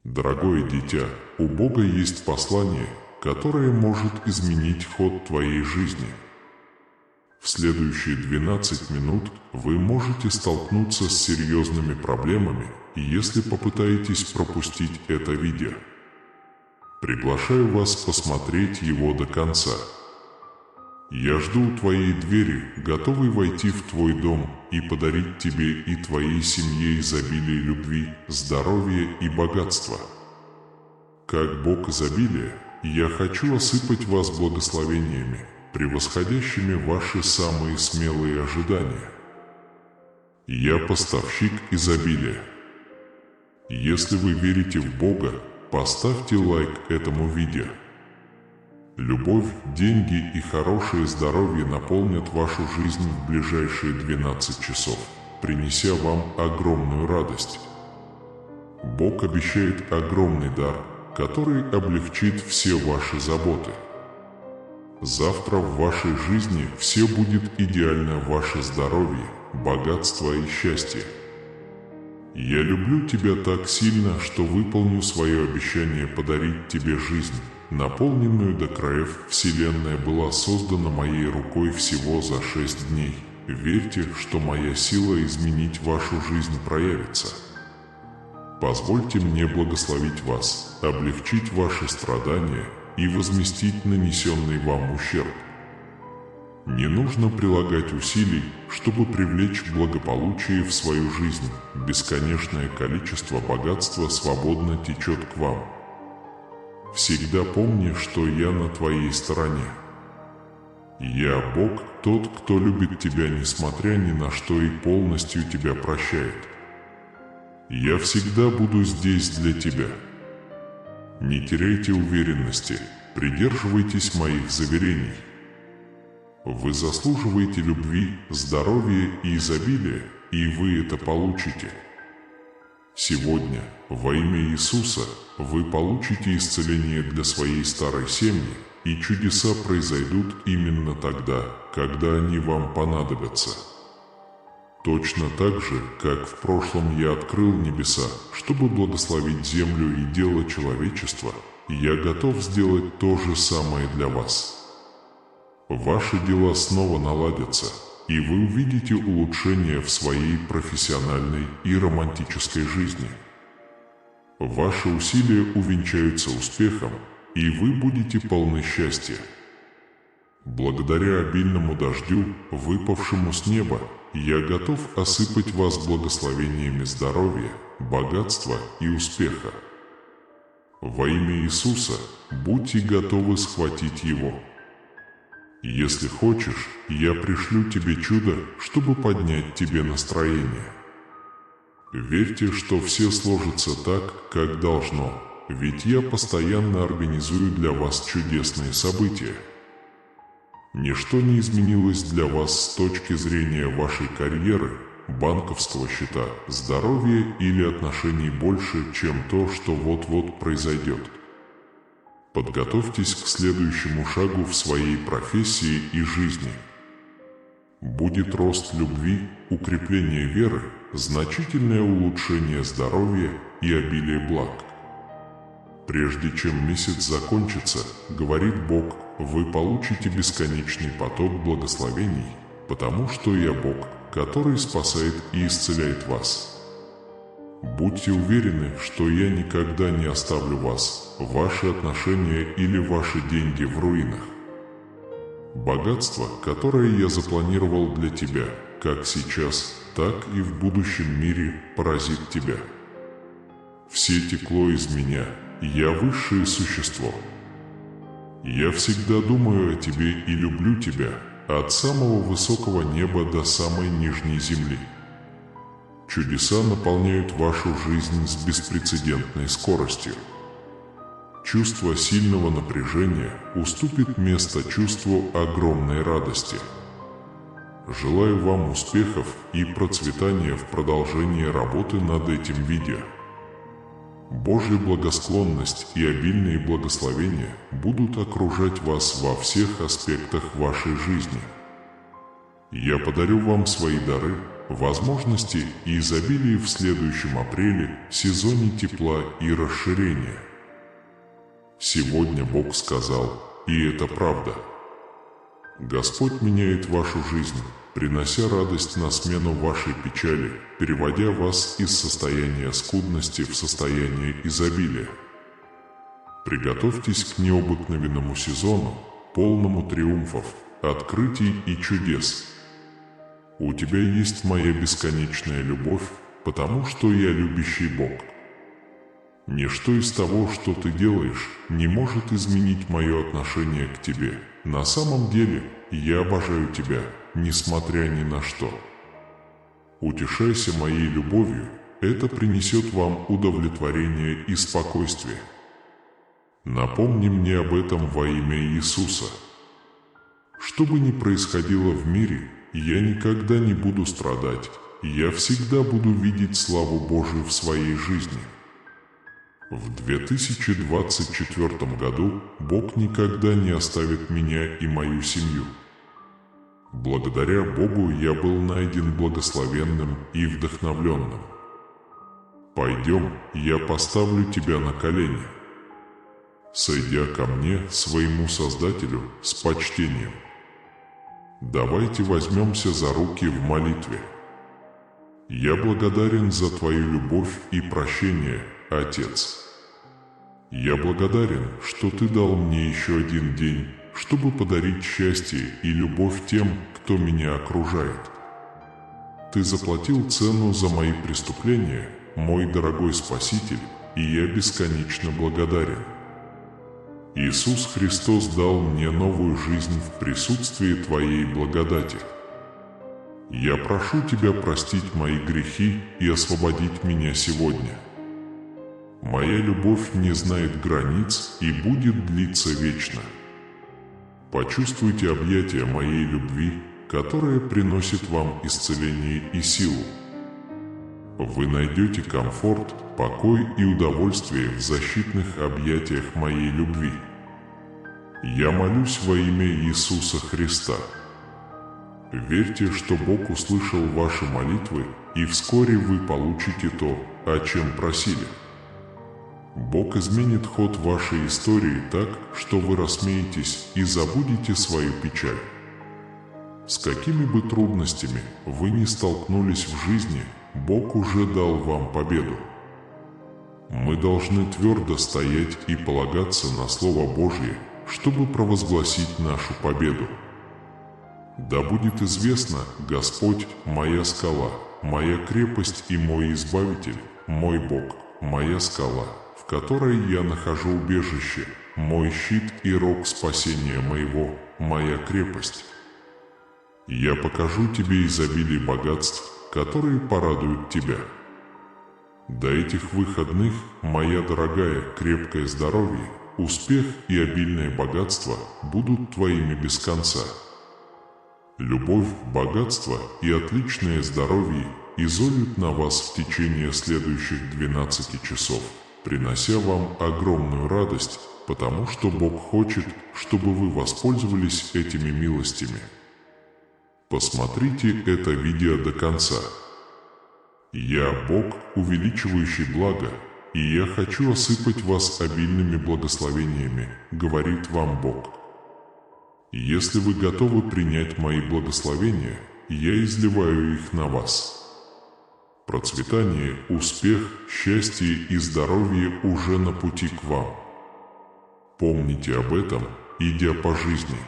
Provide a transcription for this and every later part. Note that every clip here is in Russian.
Дорогое дитя, у Бога есть послание, которое может изменить ход твоей жизни. В следующие 12 минут вы можете столкнуться с серьезными проблемами, если попытаетесь пропустить это видео. Приглашаю вас посмотреть его до конца. Я жду у твоей двери, готовый войти в твой дом и подарить тебе и твоей семье изобилие любви, здоровья и богатства. Как Бог изобилия, я хочу осыпать вас благословениями, превосходящими ваши самые смелые ожидания. Я поставщик изобилия. Если вы верите в Бога, поставьте лайк этому видео. Любовь, деньги и хорошее здоровье наполнят вашу жизнь в ближайшие 12 часов, принеся вам огромную радость. Бог обещает огромный дар, который облегчит все ваши заботы. Завтра в вашей жизни все будет идеально: ваше здоровье, богатство и счастье. Я люблю тебя так сильно, что выполню свое обещание подарить тебе жизнь, наполненную до краев. Вселенная была создана моей рукой всего за 6 дней. Верьте, что моя сила изменить вашу жизнь проявится. Позвольте мне благословить вас, облегчить ваши страдания и возместить нанесенный вам ущерб. Не нужно прилагать усилий, чтобы привлечь благополучие в свою жизнь. Бесконечное количество богатства свободно течет к вам. Всегда помни, что я на твоей стороне. Я Бог, тот, кто любит тебя несмотря ни на что и полностью тебя прощает. Я всегда буду здесь для тебя. Не теряйте уверенности, придерживайтесь моих заверений. Вы заслуживаете любви, здоровья и изобилия, и вы это получите. Сегодня, во имя Иисуса, вы получите исцеление для своей старой семьи, и чудеса произойдут именно тогда, когда они вам понадобятся. Точно так же, как в прошлом я открыл небеса, чтобы благословить землю и дело человечества, я готов сделать то же самое для вас. Ваши дела снова наладятся, и вы увидите улучшения в своей профессиональной и романтической жизни. Ваши усилия увенчаются успехом, и вы будете полны счастья. Благодаря обильному дождю, выпавшему с неба, я готов осыпать вас благословениями здоровья, богатства и успеха. Во имя Иисуса будьте готовы схватить его. Если хочешь, я пришлю тебе чудо, чтобы поднять тебе настроение. Верьте, что все сложится так, как должно, ведь я постоянно организую для вас чудесные события. Ничто не изменилось для вас с точки зрения вашей карьеры, банковского счета, здоровья или отношений больше, чем то, что вот-вот произойдет. Подготовьтесь к следующему шагу в своей профессии и жизни. Будет рост любви, укрепление веры, значительное улучшение здоровья и обилие благ. Прежде чем месяц закончится, говорит Бог, вы получите бесконечный поток благословений, потому что я Бог, который спасает и исцеляет вас. Будьте уверены, что я никогда не оставлю вас, ваши отношения или ваши деньги в руинах. Богатство, которое я запланировал для тебя, как сейчас, так и в будущем мире, поразит тебя. Все текло из меня, я высшее существо. Я всегда думаю о тебе и люблю тебя, от самого высокого неба до самой нижней земли. Чудеса наполняют вашу жизнь с беспрецедентной скоростью. Чувство сильного напряжения уступит место чувству огромной радости. Желаю вам успехов и процветания в продолжении работы над этим видео. Божья благосклонность и обильные благословения будут окружать вас во всех аспектах вашей жизни. Я подарю вам свои дары, возможности и изобилие в следующем апреле, сезоне тепла и расширения. Сегодня Бог сказал, и это правда. Господь меняет вашу жизнь, принося радость на смену вашей печали, переводя вас из состояния скудности в состояние изобилия. Приготовьтесь к необыкновенному сезону, полному триумфов, открытий и чудес. У тебя есть моя бесконечная любовь, потому что я любящий Бог. Ничто из того, что ты делаешь, не может изменить мое отношение к тебе. На самом деле, я обожаю тебя, несмотря ни на что. Утешайся моей любовью, это принесет вам удовлетворение и спокойствие. Напомни мне об этом во имя Иисуса. Что бы ни происходило в мире, я никогда не буду страдать, я всегда буду видеть славу Божию в своей жизни. В 2024 году Бог никогда не оставит меня и мою семью. Благодаря Богу я был найден благословенным и вдохновленным. Пойдем, я поставлю тебя на колени. Сойдя ко мне, своему Создателю, с почтением. Давайте возьмемся за руки в молитве. Я благодарен за Твою любовь и прощение, Отец. Я благодарен, что Ты дал мне еще один день, чтобы подарить счастье и любовь тем, кто меня окружает. Ты заплатил цену за мои преступления, мой дорогой Спаситель, и я бесконечно благодарен. Иисус Христос дал мне новую жизнь в присутствии Твоей благодати. Я прошу Тебя простить мои грехи и освободить меня сегодня. Моя любовь не знает границ и будет длиться вечно. Почувствуйте объятия моей любви, которая приносит вам исцеление и силу. Вы найдете комфорт, покой и удовольствие в защитных объятиях моей любви. Я молюсь во имя Иисуса Христа. Верьте, что Бог услышал ваши молитвы, и вскоре вы получите то, о чем просили. Бог изменит ход вашей истории так, что вы рассмеетесь и забудете свою печаль. С какими бы трудностями вы ни столкнулись в жизни, Бог уже дал вам победу. Мы должны твердо стоять и полагаться на Слово Божье, чтобы провозгласить нашу победу. Да будет известно, Господь, моя скала, моя крепость и мой избавитель, мой Бог, моя скала, в которой я нахожу убежище, мой щит и рог спасения моего, моя крепость. Я покажу тебе изобилие богатств, которые порадуют тебя. До этих выходных, моя дорогая, крепкое здоровье, успех и обильное богатство будут твоими без конца. Любовь, богатство и отличное здоровье изольют на вас в течение следующих 12 часов, принося вам огромную радость, потому что Бог хочет, чтобы вы воспользовались этими милостями. Посмотрите это видео до конца. Я Бог, увеличивающий благо, и я хочу осыпать вас обильными благословениями, говорит вам Бог. Если вы готовы принять мои благословения, я изливаю их на вас. Процветание, успех, счастье и здоровье уже на пути к вам. Помните об этом, идя по жизни.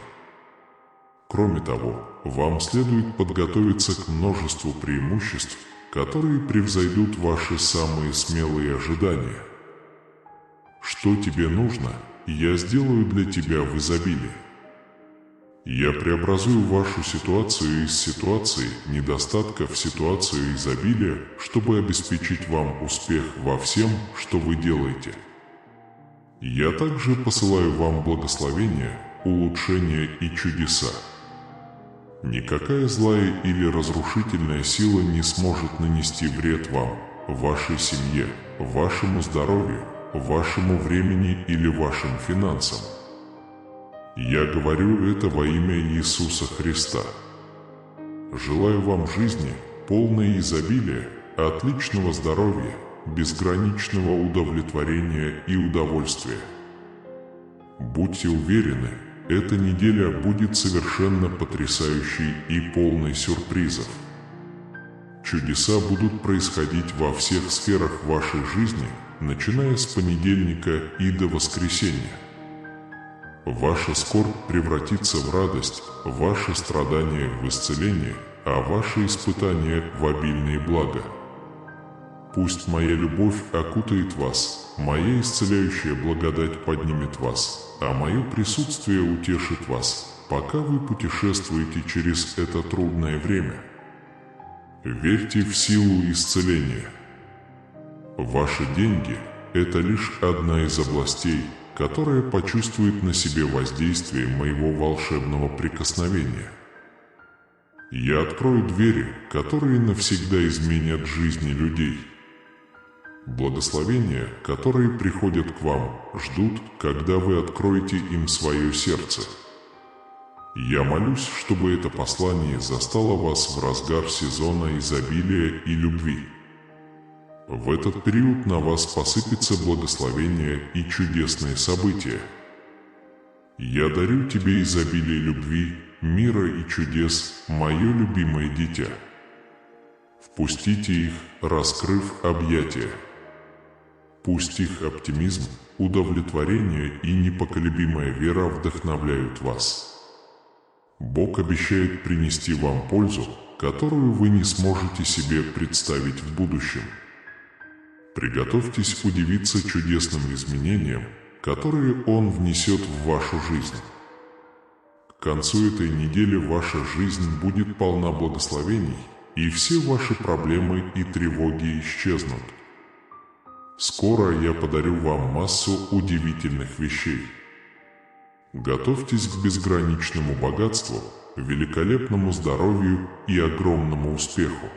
Кроме того, вам следует подготовиться к множеству преимуществ, которые превзойдут ваши самые смелые ожидания. Что тебе нужно, я сделаю для тебя в изобилии. Я преобразую вашу ситуацию из ситуации недостатка в ситуацию изобилия, чтобы обеспечить вам успех во всем, что вы делаете. Я также посылаю вам благословения, улучшения и чудеса. Никакая злая или разрушительная сила не сможет нанести вред вам, вашей семье, вашему здоровью, вашему времени или вашим финансам. Я говорю это во имя Иисуса Христа. Желаю вам жизни, полной изобилия, отличного здоровья, безграничного удовлетворения и удовольствия. Будьте уверены, эта неделя будет совершенно потрясающей и полной сюрпризов. Чудеса будут происходить во всех сферах вашей жизни, начиная с понедельника и до воскресенья. Ваша скорбь превратится в радость, ваши страдания в исцеление, а ваши испытания в обильные блага. Пусть моя любовь окутает вас, моя исцеляющая благодать поднимет вас, а мое присутствие утешит вас, пока вы путешествуете через это трудное время. Верьте в силу исцеления. Ваши деньги – это лишь одна из областей, которая почувствует на себе воздействие моего волшебного прикосновения. Я открою двери, которые навсегда изменят жизни людей. Благословения, которые приходят к вам, ждут, когда вы откроете им свое сердце. Я молюсь, чтобы это послание застало вас в разгар сезона изобилия и любви. В этот период на вас посыпется благословение и чудесные события. Я дарю тебе изобилие любви, мира и чудес, мое любимое дитя. Впустите их, раскрыв объятия. Пусть их оптимизм, удовлетворение и непоколебимая вера вдохновляют вас. Бог обещает принести вам пользу, которую вы не сможете себе представить в будущем. Приготовьтесь удивиться чудесным изменениям, которые Он внесет в вашу жизнь. К концу этой недели ваша жизнь будет полна благословений, и все ваши проблемы и тревоги исчезнут. Скоро я подарю вам массу удивительных вещей. Готовьтесь к безграничному богатству, великолепному здоровью и огромному успеху.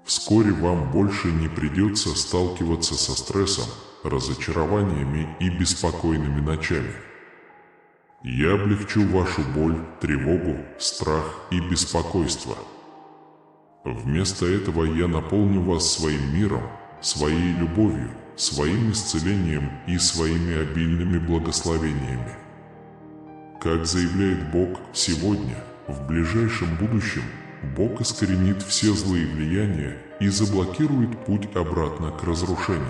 Вскоре вам больше не придется сталкиваться со стрессом, разочарованиями и беспокойными ночами. Я облегчу вашу боль, тревогу, страх и беспокойство. Вместо этого я наполню вас своим миром, своей любовью, своим исцелением и своими обильными благословениями. Как заявляет Бог, сегодня, в ближайшем будущем, Бог искоренит все злые влияния и заблокирует путь обратно к разрушению.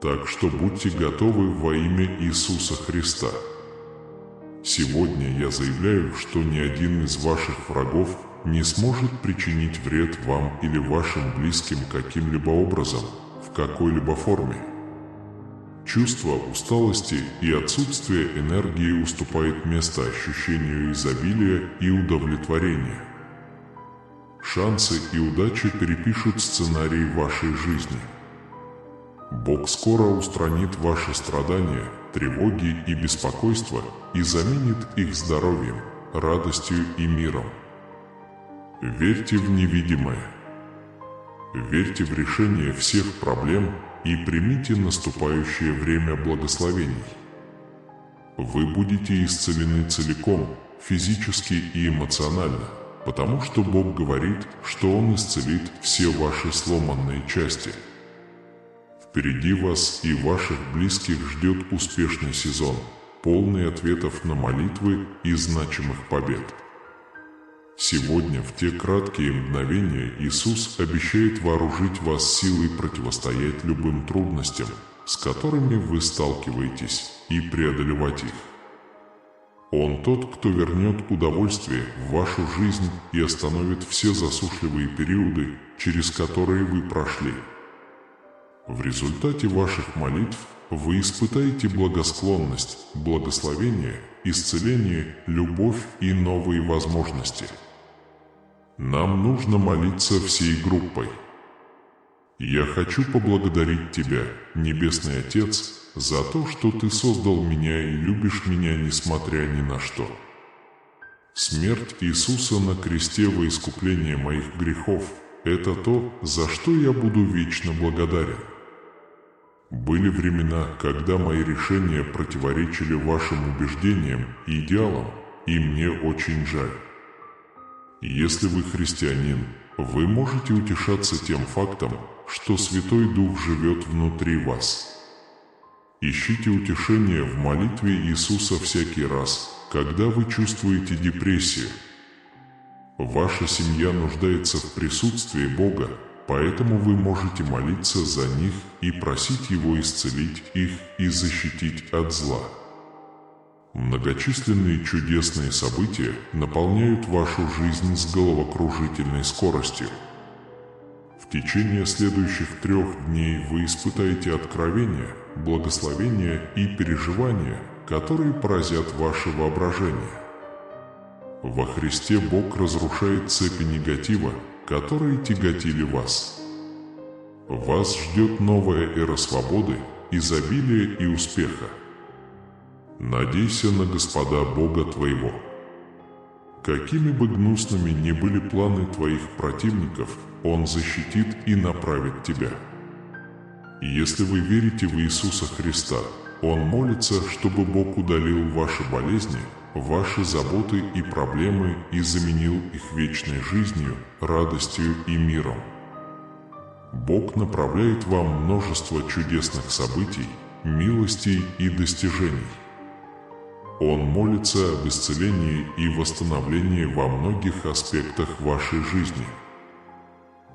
Так что будьте готовы во имя Иисуса Христа. Сегодня я заявляю, что ни один из ваших врагов не сможет причинить вред вам или вашим близким каким-либо образом, в какой-либо форме. Чувство усталости и отсутствие энергии уступает место ощущению изобилия и удовлетворения. Шансы и удача перепишут сценарий вашей жизни. Бог скоро устранит ваши страдания, тревоги и беспокойства и заменит их здоровьем, радостью и миром. Верьте в невидимое. Верьте в решение всех проблем и примите наступающее время благословений. Вы будете исцелены целиком, физически и эмоционально, потому что Бог говорит, что Он исцелит все ваши сломанные части. Впереди вас и ваших близких ждет успешный сезон, полный ответов на молитвы и значимых побед. Сегодня, в те краткие мгновения, Иисус обещает вооружить вас силой противостоять любым трудностям, с которыми вы сталкиваетесь, и преодолевать их. Он тот, кто вернет удовольствие в вашу жизнь и остановит все засушливые периоды, через которые вы прошли. В результате ваших молитв вы испытаете благосклонность, благословение, исцеление, любовь и новые возможности. Нам нужно молиться всей группой. Я хочу поблагодарить Тебя, Небесный Отец, за то, что Ты создал меня и любишь меня, несмотря ни на что. Смерть Иисуса на кресте во искупление моих грехов – это то, за что я буду вечно благодарен. Были времена, когда мои решения противоречили вашим убеждениям и идеалам, и мне очень жаль. Если вы христианин, вы можете утешаться тем фактом, что Святой Дух живет внутри вас. Ищите утешение в молитве Иисуса всякий раз, когда вы чувствуете депрессию. Ваша семья нуждается в присутствии Бога, поэтому вы можете молиться за них и просить Его исцелить их и защитить от зла. Многочисленные чудесные события наполняют вашу жизнь с головокружительной скоростью. В течение следующих 3 дней вы испытаете откровения, благословения и переживания, которые поразят ваше воображение. Во Христе Бог разрушает цепи негатива, которые тяготили вас. Вас ждет новая эра свободы, изобилия и успеха. Надейся на Господа Бога твоего. Какими бы гнусными ни были планы твоих противников, Он защитит и направит тебя. Если вы верите в Иисуса Христа, Он молится, чтобы Бог удалил ваши болезни, ваши заботы и проблемы и заменил их вечной жизнью, радостью и миром. Бог направляет вам множество чудесных событий, милостей и достижений. Он молится об исцелении и восстановлении во многих аспектах вашей жизни.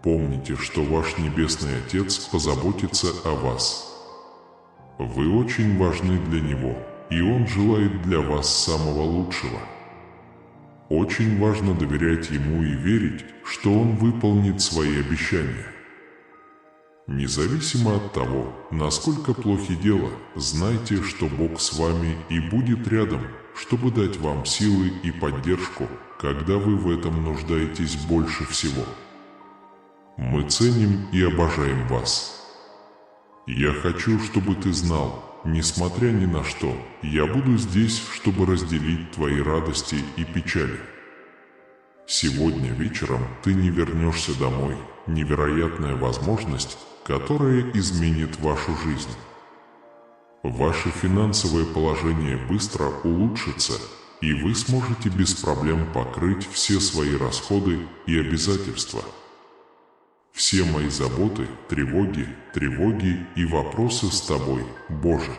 Помните, что ваш Небесный Отец позаботится о вас. Вы очень важны для Него, и Он желает для вас самого лучшего. Очень важно доверять Ему и верить, что Он выполнит свои обещания. Независимо от того, насколько плохи дела, знайте, что Бог с вами и будет рядом, чтобы дать вам силы и поддержку, когда вы в этом нуждаетесь больше всего. Мы ценим и обожаем вас. Я хочу, чтобы ты знал, несмотря ни на что, я буду здесь, чтобы разделить твои радости и печали. Сегодня вечером ты не вернешься домой. Невероятная возможность, которая изменит вашу жизнь. Ваше финансовое положение быстро улучшится, и вы сможете без проблем покрыть все свои расходы и обязательства. Все мои заботы, тревоги и вопросы с тобой, Боже.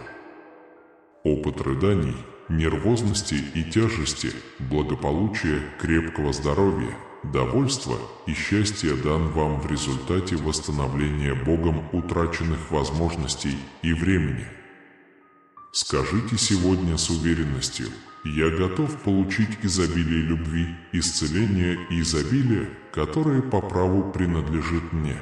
Опыт рыданий, нервозности и тяжести, благополучия, крепкого здоровья, довольства и счастья дан вам в результате восстановления Богом утраченных возможностей и времени. Скажите сегодня с уверенностью: «Я готов получить изобилие любви, исцеления и изобилия, которое по праву принадлежит мне».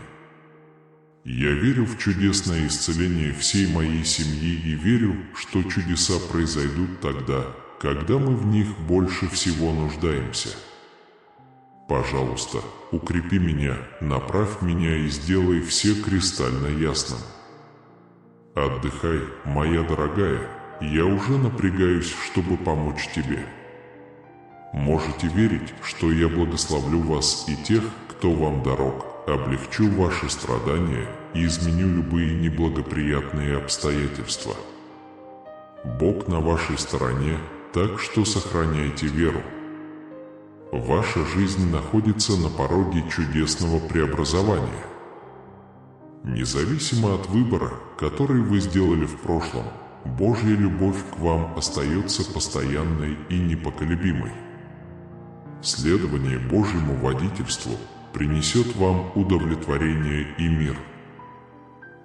Я верю в чудесное исцеление всей моей семьи и верю, что чудеса произойдут тогда, когда мы в них больше всего нуждаемся. Пожалуйста, укрепи меня, направь меня и сделай все кристально ясным. Отдыхай, моя дорогая, я уже напрягаюсь, чтобы помочь тебе. Можете верить, что я благословлю вас и тех, кто вам дорог, облегчу ваши страдания и изменю любые неблагоприятные обстоятельства. Бог на вашей стороне, так что сохраняйте веру. Ваша жизнь находится на пороге чудесного преобразования. Независимо от выбора, который вы сделали в прошлом, Божья любовь к вам остается постоянной и непоколебимой. Следование Божьему водительству принесет вам удовлетворение и мир.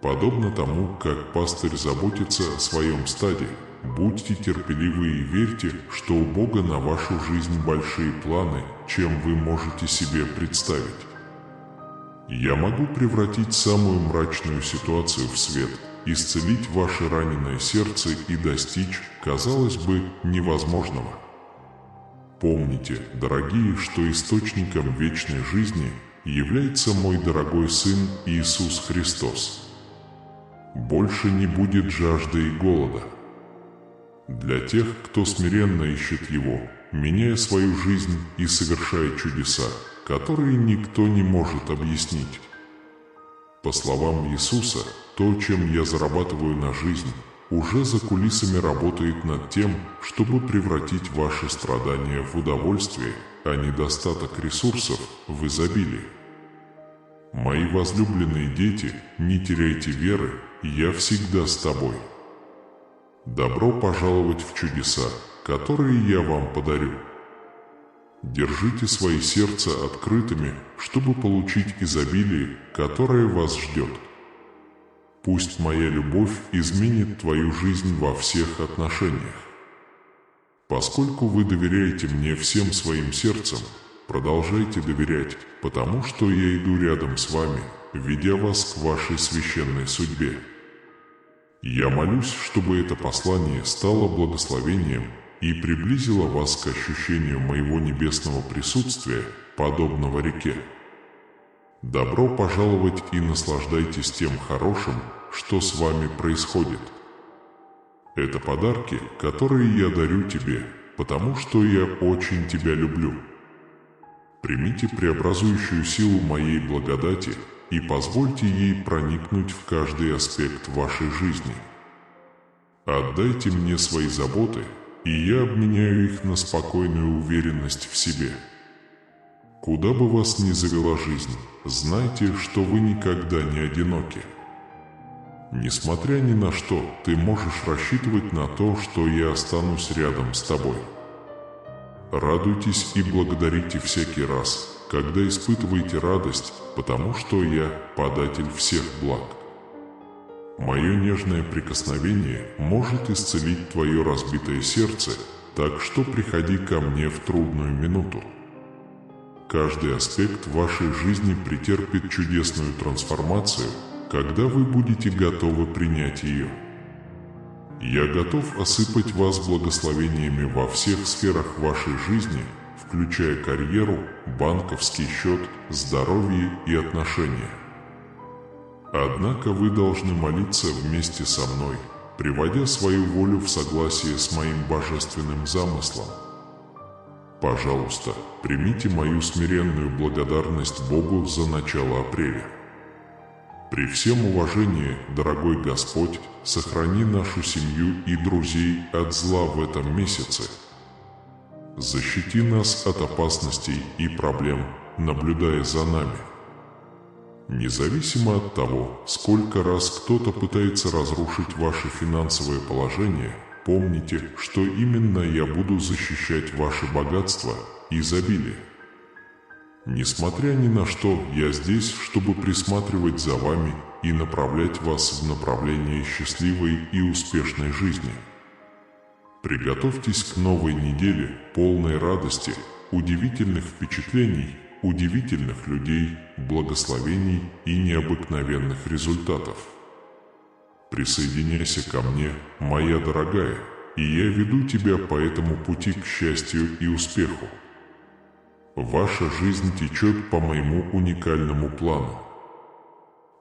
Подобно тому, как пастырь заботится о своем стаде, будьте терпеливы и верьте, что у Бога на вашу жизнь большие планы, чем вы можете себе представить. Я могу превратить самую мрачную ситуацию в свет, исцелить ваше раненое сердце и достичь, казалось бы, невозможного. Помните, дорогие, что источником вечной жизни является мой дорогой Сын Иисус Христос. Больше не будет жажды и голода. Для тех, кто смиренно ищет Его, меняя свою жизнь и совершая чудеса, которые никто не может объяснить. По словам Иисуса, то, чем я зарабатываю на жизнь, уже за кулисами работает над тем, чтобы превратить ваши страдания в удовольствие, а недостаток ресурсов в изобилие. Мои возлюбленные дети, не теряйте веры, я всегда с тобой. Добро пожаловать в чудеса, которые я вам подарю. Держите свои сердца открытыми, чтобы получить изобилие, которое вас ждет. Пусть моя любовь изменит твою жизнь во всех отношениях. Поскольку вы доверяете мне всем своим сердцем, продолжайте доверять, потому что я иду рядом с вами, ведя вас к вашей священной судьбе. Я молюсь, чтобы это послание стало благословением и приблизило вас к ощущению моего небесного присутствия, подобного реке. Добро пожаловать и наслаждайтесь тем хорошим, что с вами происходит. Это подарки, которые я дарю тебе, потому что я очень тебя люблю. Примите преобразующую силу моей благодати и позвольте ей проникнуть в каждый аспект вашей жизни. Отдайте мне свои заботы, и я обменяю их на спокойную уверенность в себе. Куда бы вас ни завела жизнь, знайте, что вы никогда не одиноки. Несмотря ни на что, ты можешь рассчитывать на то, что я останусь рядом с тобой. Радуйтесь и благодарите всякий раз, когда испытываете радость, потому что я податель всех благ. Мое нежное прикосновение может исцелить твое разбитое сердце, так что приходи ко мне в трудную минуту. Каждый аспект вашей жизни претерпит чудесную трансформацию, когда вы будете готовы принять ее. Я готов осыпать вас благословениями во всех сферах вашей жизни, включая карьеру, банковский счет, здоровье и отношения. Однако вы должны молиться вместе со мной, приводя свою волю в согласие с моим божественным замыслом. Пожалуйста, примите мою смиренную благодарность Богу за начало апреля. При всем уважении, дорогой Господь, сохрани нашу семью и друзей от зла в этом месяце. Защити нас от опасностей и проблем, наблюдая за нами. Независимо от того, сколько раз кто-то пытается разрушить ваше финансовое положение, помните, что именно я буду защищать ваше богатство и изобилие. Несмотря ни на что, я здесь, чтобы присматривать за вами и направлять вас в направлении счастливой и успешной жизни. Приготовьтесь к новой неделе, полной радости, удивительных впечатлений, удивительных людей, благословений и необыкновенных результатов. Присоединяйся ко мне, моя дорогая, и я веду тебя по этому пути к счастью и успеху. Ваша жизнь течет по моему уникальному плану.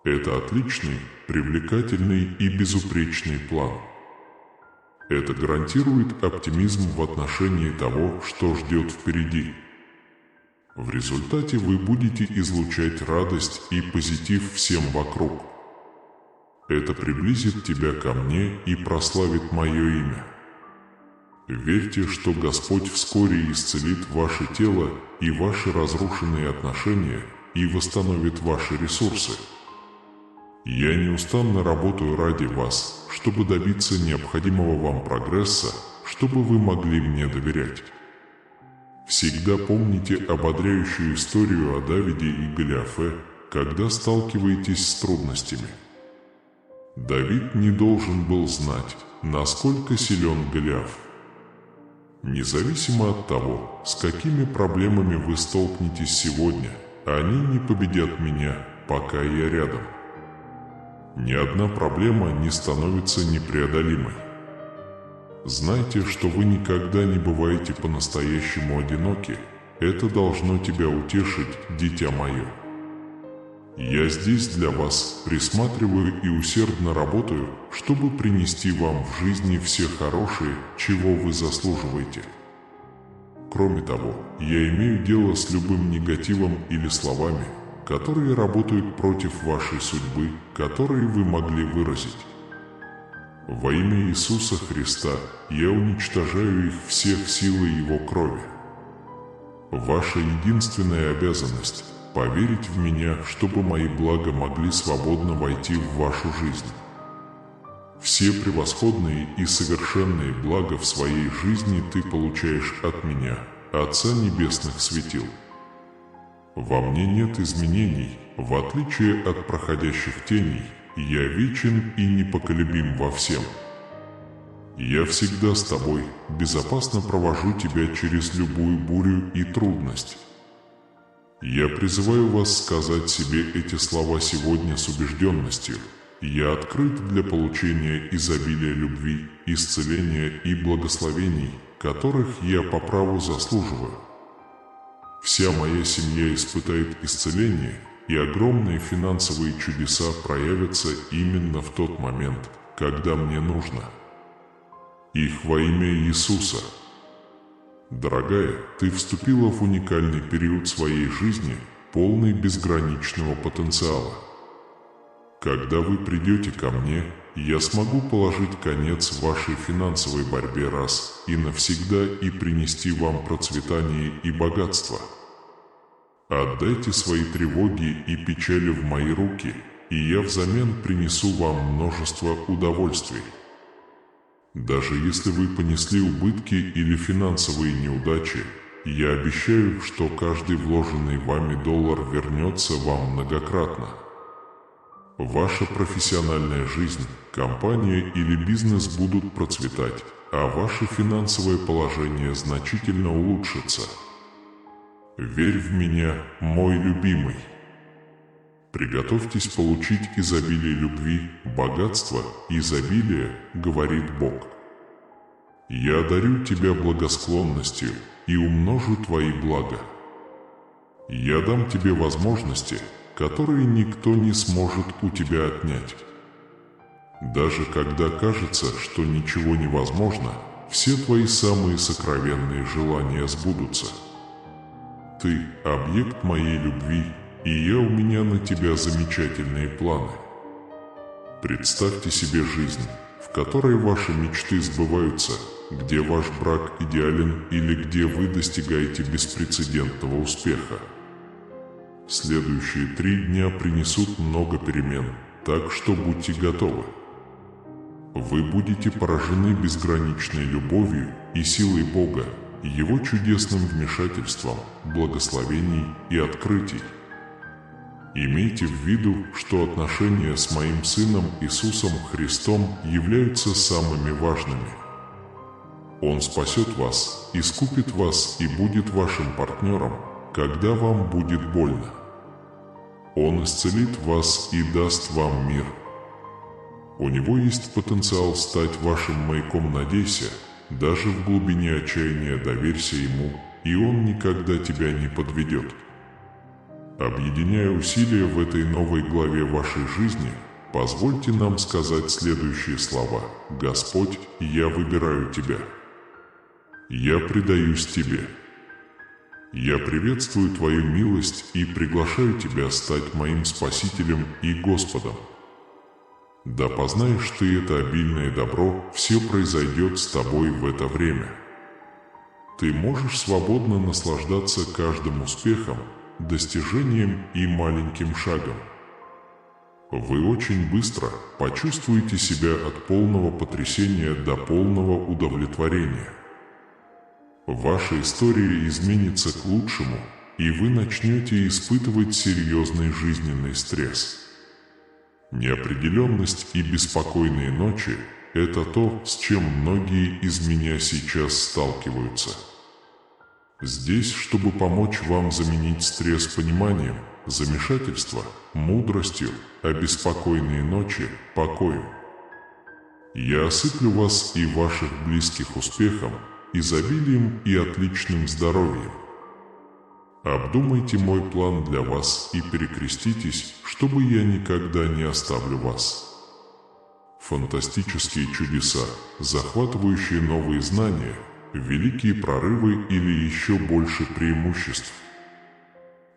Это отличный, привлекательный и безупречный план. Это гарантирует оптимизм в отношении того, что ждет впереди. В результате вы будете излучать радость и позитив всем вокруг. Это приблизит тебя ко мне и прославит мое имя. Верьте, что Господь вскоре исцелит ваше тело и ваши разрушенные отношения и восстановит ваши ресурсы. Я неустанно работаю ради вас, чтобы добиться необходимого вам прогресса, чтобы вы могли мне доверять. Всегда помните ободряющую историю о Давиде и Голиафе, когда сталкиваетесь с трудностями. Давид не должен был знать, насколько силен Голиаф. Независимо от того, с какими проблемами вы столкнетесь сегодня, они не победят меня, пока я рядом. Ни одна проблема не становится непреодолимой. Знайте, что вы никогда не бываете по-настоящему одиноки. Это должно тебя утешить, дитя мое. Я здесь для вас, присматриваю и усердно работаю, чтобы принести вам в жизни все хорошее, чего вы заслуживаете. Кроме того, я имею дело с любым негативом или словами, которые работают против вашей судьбы, которые вы могли выразить. Во имя Иисуса Христа я уничтожаю их всех силой Его крови. Ваша единственная обязанность – поверить в Меня, чтобы мои блага могли свободно войти в вашу жизнь. Все превосходные и совершенные блага в своей жизни ты получаешь от Меня, Отца Небесных Светил. Во мне нет изменений, в отличие от проходящих теней, я вечен и непоколебим во всем. Я всегда с тобой, безопасно провожу тебя через любую бурю и трудность. Я призываю вас сказать себе эти слова сегодня с убежденностью. Я открыт для получения изобилия любви, исцеления и благословений, которых я по праву заслуживаю. Вся моя семья испытает исцеление, и огромные финансовые чудеса проявятся именно в тот момент, когда мне нужно. Их во имя Иисуса. Дорогая, ты вступила в уникальный период своей жизни, полный безграничного потенциала. Когда вы придете ко мне, я смогу положить конец вашей финансовой борьбе раз и навсегда и принести вам процветание и богатство. Отдайте свои тревоги и печали в мои руки, и я взамен принесу вам множество удовольствий. Даже если вы понесли убытки или финансовые неудачи, я обещаю, что каждый вложенный вами доллар вернется вам многократно. Ваша профессиональная жизнь, компания или бизнес будут процветать, а ваше финансовое положение значительно улучшится. Верь в меня, мой любимый. Приготовьтесь получить изобилие любви, богатства, изобилие, говорит Бог. Я одарю тебя благосклонностью и умножу твои блага. Я дам тебе возможности, которые никто не сможет у тебя отнять. Даже когда кажется, что ничего невозможно, все твои самые сокровенные желания сбудутся. Ты – объект моей любви, и у меня на тебя замечательные планы. Представьте себе жизнь, в которой ваши мечты сбываются, где ваш брак идеален или где вы достигаете беспрецедентного успеха. Следующие 3 дня принесут много перемен, так что будьте готовы. Вы будете поражены безграничной любовью и силой Бога, Его чудесным вмешательством, благословений и открытий. Имейте в виду, что отношения с моим Сыном Иисусом Христом являются самыми важными. Он спасет вас, искупит вас и будет вашим партнером, когда вам будет больно. Он исцелит вас и даст вам мир. У него есть потенциал стать вашим маяком, надейся, даже в глубине отчаяния доверься ему, и он никогда тебя не подведет. Объединяя усилия в этой новой главе вашей жизни, позвольте нам сказать следующие слова: «Господь, я выбираю Тебя. Я предаюсь Тебе. Я приветствую Твою милость и приглашаю Тебя стать моим Спасителем и Господом. Да познаешь Ты это обильное добро, все произойдет с Тобой в это время. Ты можешь свободно наслаждаться каждым успехом, достижением и маленьким шагом. Вы очень быстро почувствуете себя от полного потрясения до полного удовлетворения. Ваша история изменится к лучшему, и вы начнете испытывать серьезный жизненный стресс. Неопределенность и беспокойные ночи – это то, с чем многие из меня сейчас сталкиваются. Здесь, чтобы помочь вам заменить стресс пониманием, замешательство – мудростью, а беспокойные ночи – покоем. Я осыплю вас и ваших близких успехом, изобилием и отличным здоровьем. Обдумайте мой план для вас и перекреститесь, чтобы я никогда не оставлю вас. Фантастические чудеса, захватывающие новые знания, великие прорывы или еще больше преимуществ.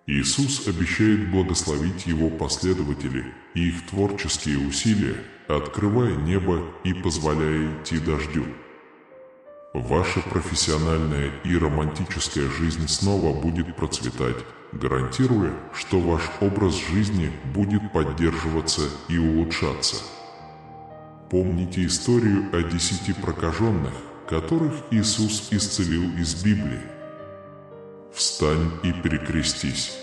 Иисус обещает благословить Его последователей и их творческие усилия, открывая небо и позволяя идти дождю. Ваша профессиональная и романтическая жизнь снова будет процветать, гарантируя, что ваш образ жизни будет поддерживаться и улучшаться. Помните историю о 10 прокаженных, которых Иисус исцелил из Библии. Встань и перекрестись.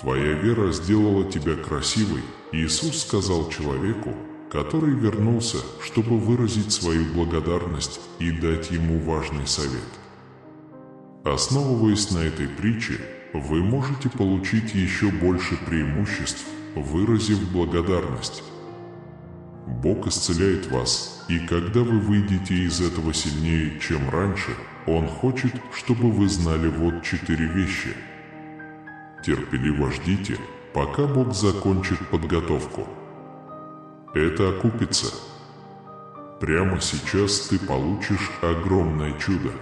Твоя вера сделала тебя красивой, Иисус сказал человеку, который вернулся, чтобы выразить свою благодарность и дать ему важный совет. Основываясь на этой притче, вы можете получить еще больше преимуществ, выразив благодарность. Бог исцеляет вас, и когда вы выйдете из этого сильнее, чем раньше, Он хочет, чтобы вы знали вот 4 вещи. Терпеливо ждите, пока Бог закончит подготовку. Это окупится. Прямо сейчас ты получишь огромное чудо.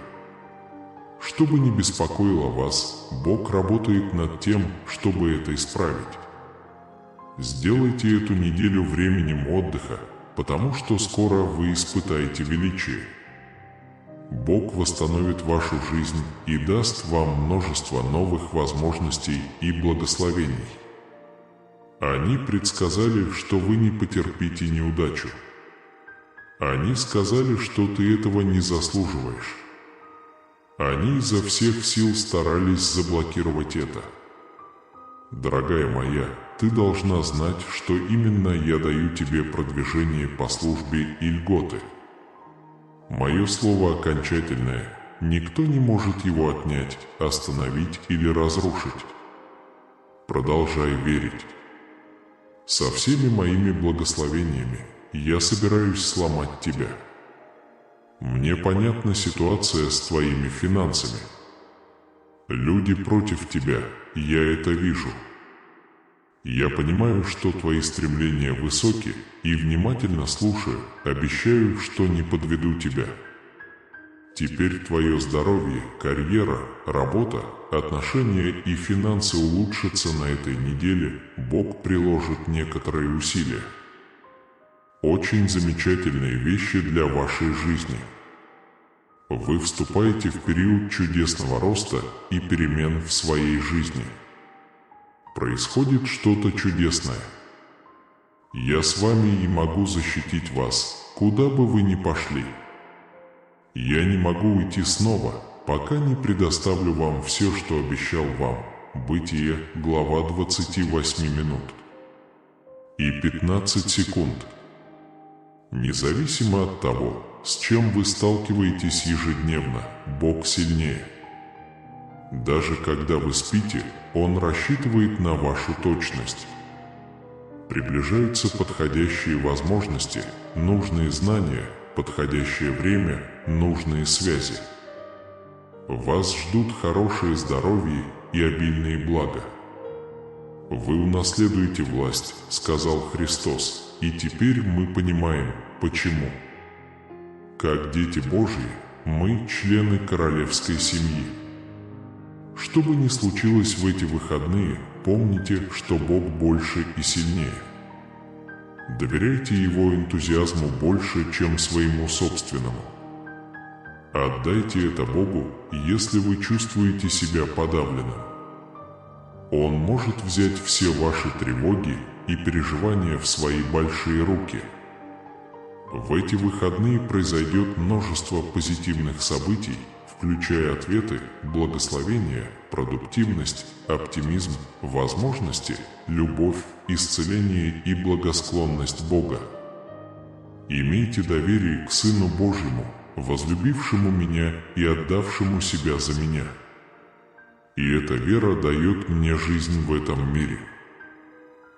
Что бы ни беспокоило вас, Бог работает над тем, чтобы это исправить. Сделайте эту неделю временем отдыха, потому что скоро вы испытаете величие. Бог восстановит вашу жизнь и даст вам множество новых возможностей и благословений. Они предсказали, что вы не потерпите неудачу. Они сказали, что ты этого не заслуживаешь. Они изо всех сил старались заблокировать это. Дорогая моя, ты должна знать, что именно я даю тебе продвижение по службе и льготы. Мое слово окончательное, никто не может его отнять, остановить или разрушить. Продолжай верить. Со всеми моими благословениями я собираюсь сломать тебя. Мне понятна ситуация с твоими финансами. Люди против тебя, я это вижу. Я понимаю, что твои стремления высоки, и внимательно слушаю, обещаю, что не подведу тебя. Теперь твое здоровье, карьера, работа, отношения и финансы улучшатся на этой неделе, Бог приложит некоторые усилия. Очень замечательные вещи для вашей жизни. Вы вступаете в период чудесного роста и перемен в своей жизни. Происходит что-то чудесное. Я с вами и могу защитить вас, куда бы вы ни пошли. Я не могу уйти снова, пока не предоставлю вам все, что обещал вам. Бытие, глава 28 минут и 15 секунд. Независимо от того, с чем вы сталкиваетесь ежедневно, Бог сильнее. Даже когда вы спите, Он рассчитывает на вашу точность. Приближаются подходящие возможности, нужные знания, подходящее время, нужные связи. Вас ждут хорошее здоровье и обильные блага. Вы унаследуете власть, сказал Христос, и теперь мы понимаем, почему. Как дети Божьи, мы члены королевской семьи. Что бы ни случилось в эти выходные, помните, что Бог больше и сильнее. Доверяйте Его энтузиазму больше, чем своему собственному. Отдайте это Богу, если вы чувствуете себя подавленным. Он может взять все ваши тревоги и переживания в свои большие руки. В эти выходные произойдет множество позитивных событий, включая ответы, благословения, продуктивность, оптимизм, возможности, любовь, исцеление и благосклонность Бога. Имейте доверие к Сыну Божьему, возлюбившему меня и отдавшему себя за меня. И эта вера дает мне жизнь в этом мире.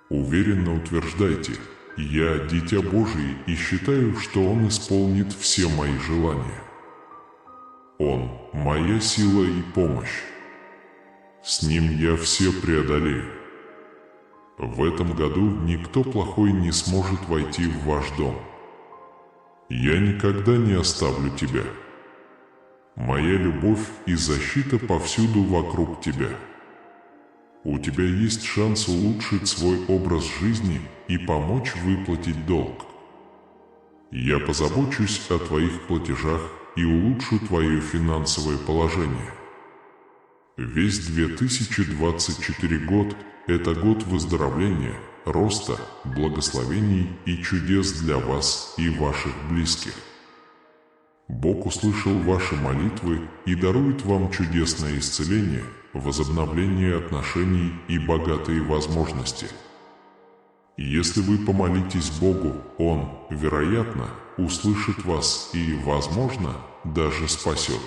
Уверенно утверждайте: «Я дитя Божие и считаю, что Он исполнит все мои желания. Он – моя сила и помощь. С Ним я все преодолею. В этом году никто плохой не сможет войти в ваш дом. Я никогда не оставлю тебя. Моя любовь и защита повсюду вокруг тебя. У тебя есть шанс улучшить свой образ жизни и помочь выплатить долг. Я позабочусь о твоих платежах и улучшу твое финансовое положение. Весь 2024 год – это год выздоровления, роста, благословений и чудес для вас и ваших близких. Бог услышал ваши молитвы и дарует вам чудесное исцеление, возобновление отношений и богатые возможности. Если вы помолитесь Богу, Он, вероятно, услышит вас и, возможно, даже спасет.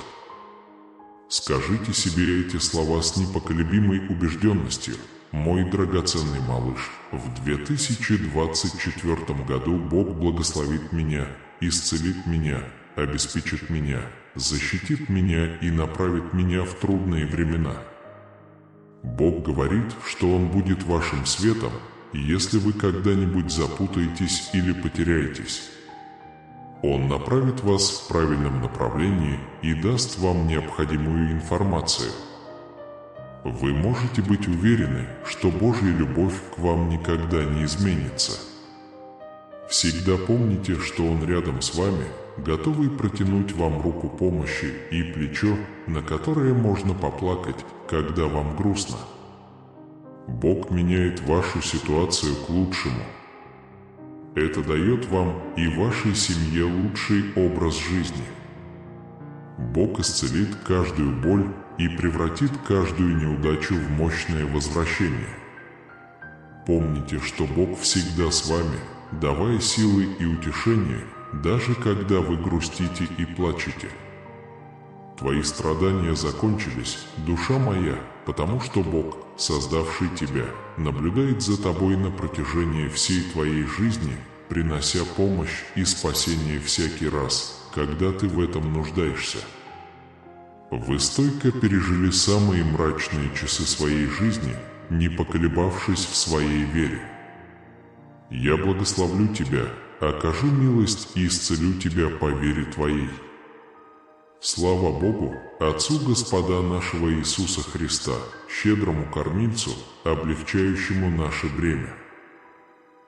Скажите себе эти слова с непоколебимой убежденностью. Мой драгоценный малыш, в 2024 году Бог благословит меня, исцелит меня, обеспечит меня, защитит меня и направит меня в трудные времена. Бог говорит, что Он будет вашим светом, если вы когда-нибудь запутаетесь или потеряетесь. Он направит вас в правильном направлении и даст вам необходимую информацию. Вы можете быть уверены, что Божья любовь к вам никогда не изменится. Всегда помните, что Он рядом с вами, готовый протянуть вам руку помощи и плечо, на которое можно поплакать, когда вам грустно. Бог меняет вашу ситуацию к лучшему. Это дает вам и вашей семье лучший образ жизни. Бог исцелит каждую боль и превратит каждую неудачу в мощное возвращение. Помните, что Бог всегда с вами, давая силы и утешение, даже когда вы грустите и плачете. Твои страдания закончились, душа моя, потому что Бог, создавший тебя, наблюдает за тобой на протяжении всей твоей жизни, принося помощь и спасение всякий раз, когда ты в этом нуждаешься. Вы стойко пережили самые мрачные часы своей жизни, не поколебавшись в своей вере. Я благословлю тебя, окажу милость и исцелю тебя по вере твоей. Слава Богу, Отцу Господа нашего Иисуса Христа, щедрому кормильцу, облегчающему наше бремя.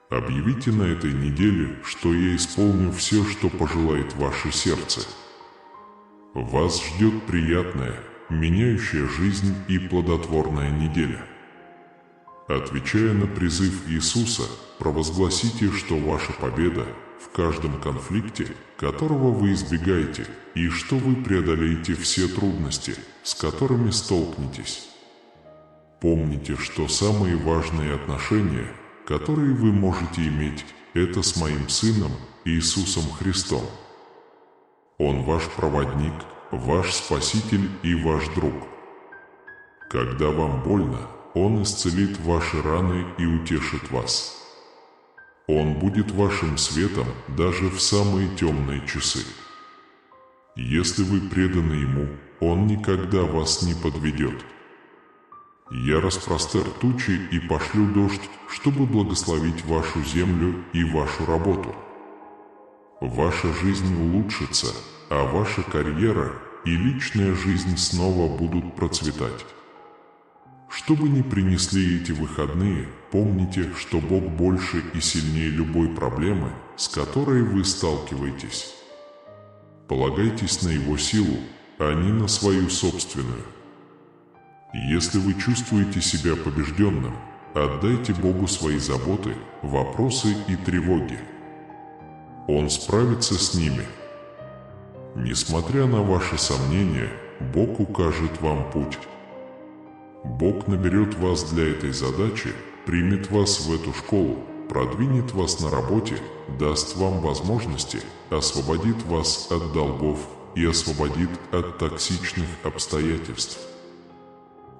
Объявите на этой неделе, что я исполню все, что пожелает ваше сердце. Вас ждет приятная, меняющая жизнь и плодотворная неделя. Отвечая на призыв Иисуса, провозгласите, что ваша победа в каждом конфликте, которого вы избегаете, и что вы преодолеете все трудности, с которыми столкнетесь. Помните, что самые важные отношения, которые вы можете иметь, это с моим Сыном Иисусом Христом. Он ваш проводник, ваш Спаситель и ваш друг. Когда вам больно, Он исцелит ваши раны и утешит вас. Он будет вашим светом даже в самые темные часы. Если вы преданы Ему, Он никогда вас не подведет. Я распростер тучи и пошлю дождь, чтобы благословить вашу землю и вашу работу. Ваша жизнь улучшится, а ваша карьера и личная жизнь снова будут процветать. Что бы ни принесли эти выходные, помните, что Бог больше и сильнее любой проблемы, с которой вы сталкиваетесь. Полагайтесь на Его силу, а не на свою собственную. Если вы чувствуете себя побежденным, отдайте Богу свои заботы, вопросы и тревоги. Он справится с ними. Несмотря на ваши сомнения, Бог укажет вам путь. Бог наберет вас для этой задачи, примет вас в эту школу, продвинет вас на работе, даст вам возможности, освободит вас от долгов и освободит от токсичных обстоятельств.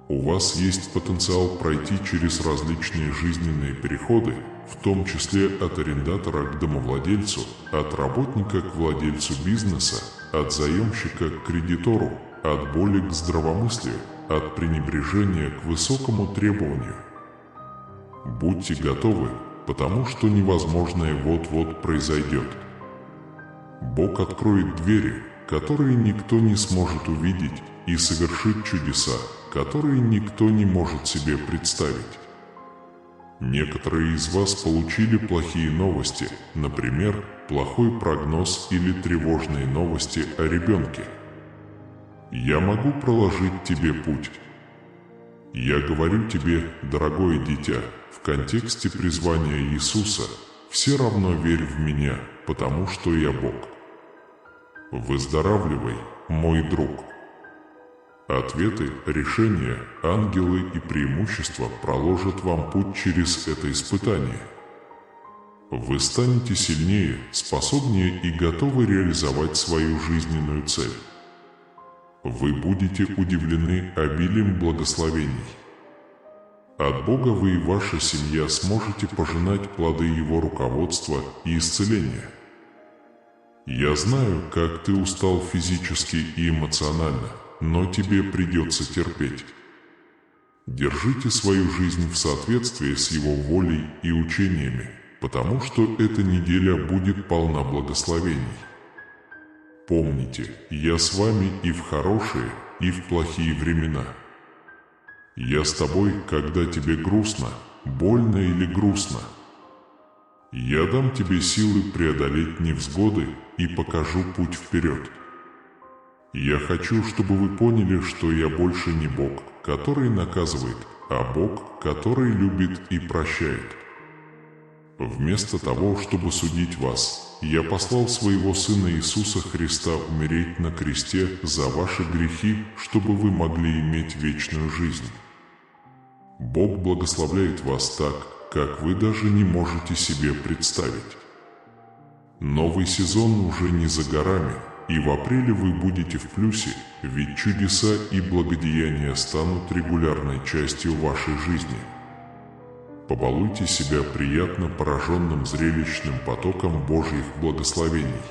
У вас есть потенциал пройти через различные жизненные переходы, в том числе от арендатора к домовладельцу, от работника к владельцу бизнеса, от заемщика к кредитору, от боли к здравомыслию, от пренебрежения к высокому требованию. Будьте готовы, потому что невозможное вот-вот произойдет. Бог откроет двери, которые никто не сможет увидеть, и совершит чудеса, которые никто не может себе представить. Некоторые из вас получили плохие новости, например, плохой прогноз или тревожные новости о ребенке. Я могу проложить тебе путь. Я говорю тебе, дорогое дитя, в контексте призвания Иисуса, все равно верь в Меня, потому что Я Бог. Выздоравливай, мой друг. Ответы, решения, ангелы и преимущества проложат вам путь через это испытание. Вы станете сильнее, способнее и готовы реализовать свою жизненную цель. Вы будете удивлены обилием благословений. От Бога вы и ваша семья сможете пожинать плоды Его руководства и исцеления. Я знаю, как ты устал физически и эмоционально, но тебе придется терпеть. Держите свою жизнь в соответствии с Его волей и учениями, потому что эта неделя будет полна благословений. Помните, я с вами и в хорошие, и в плохие времена. Я с тобой, когда тебе грустно, больно или грустно. Я дам тебе силы преодолеть невзгоды и покажу путь вперед. Я хочу, чтобы вы поняли, что я больше не Бог, который наказывает, а Бог, который любит и прощает. Вместо того, чтобы судить вас, я послал своего Сына Иисуса Христа умереть на кресте за ваши грехи, чтобы вы могли иметь вечную жизнь. Бог благословляет вас так, как вы даже не можете себе представить. Новый сезон уже не за горами, и в апреле вы будете в плюсе, ведь чудеса и благодеяния станут регулярной частью вашей жизни. Побалуйте себя приятно пораженным зрелищным потоком Божьих благословений.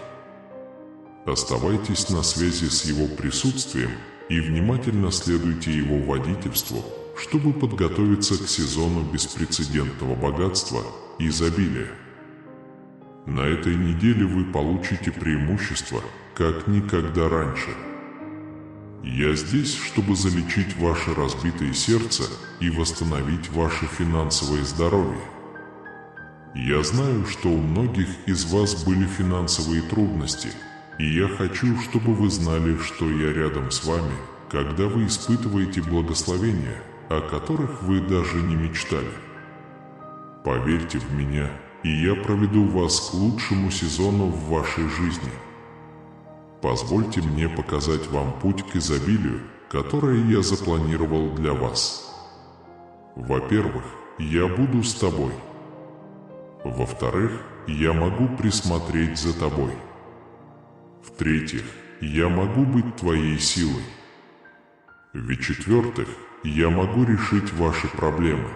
Оставайтесь на связи с Его присутствием и внимательно следуйте Его водительству, чтобы подготовиться к сезону беспрецедентного богатства и изобилия. На этой неделе вы получите преимущество, как никогда раньше. Я здесь, чтобы залечить ваше разбитое сердце и восстановить ваше финансовое здоровье. Я знаю, что у многих из вас были финансовые трудности, и я хочу, чтобы вы знали, что я рядом с вами, когда вы испытываете благословения, о которых вы даже не мечтали. Поверьте в меня, и я проведу вас к лучшему сезону в вашей жизни. Позвольте мне показать вам путь к изобилию, которое я запланировал для вас. Во-первых, я буду с тобой. Во-вторых, я могу присмотреть за тобой. В-третьих, я могу быть твоей силой. В-четвертых, я могу решить ваши проблемы.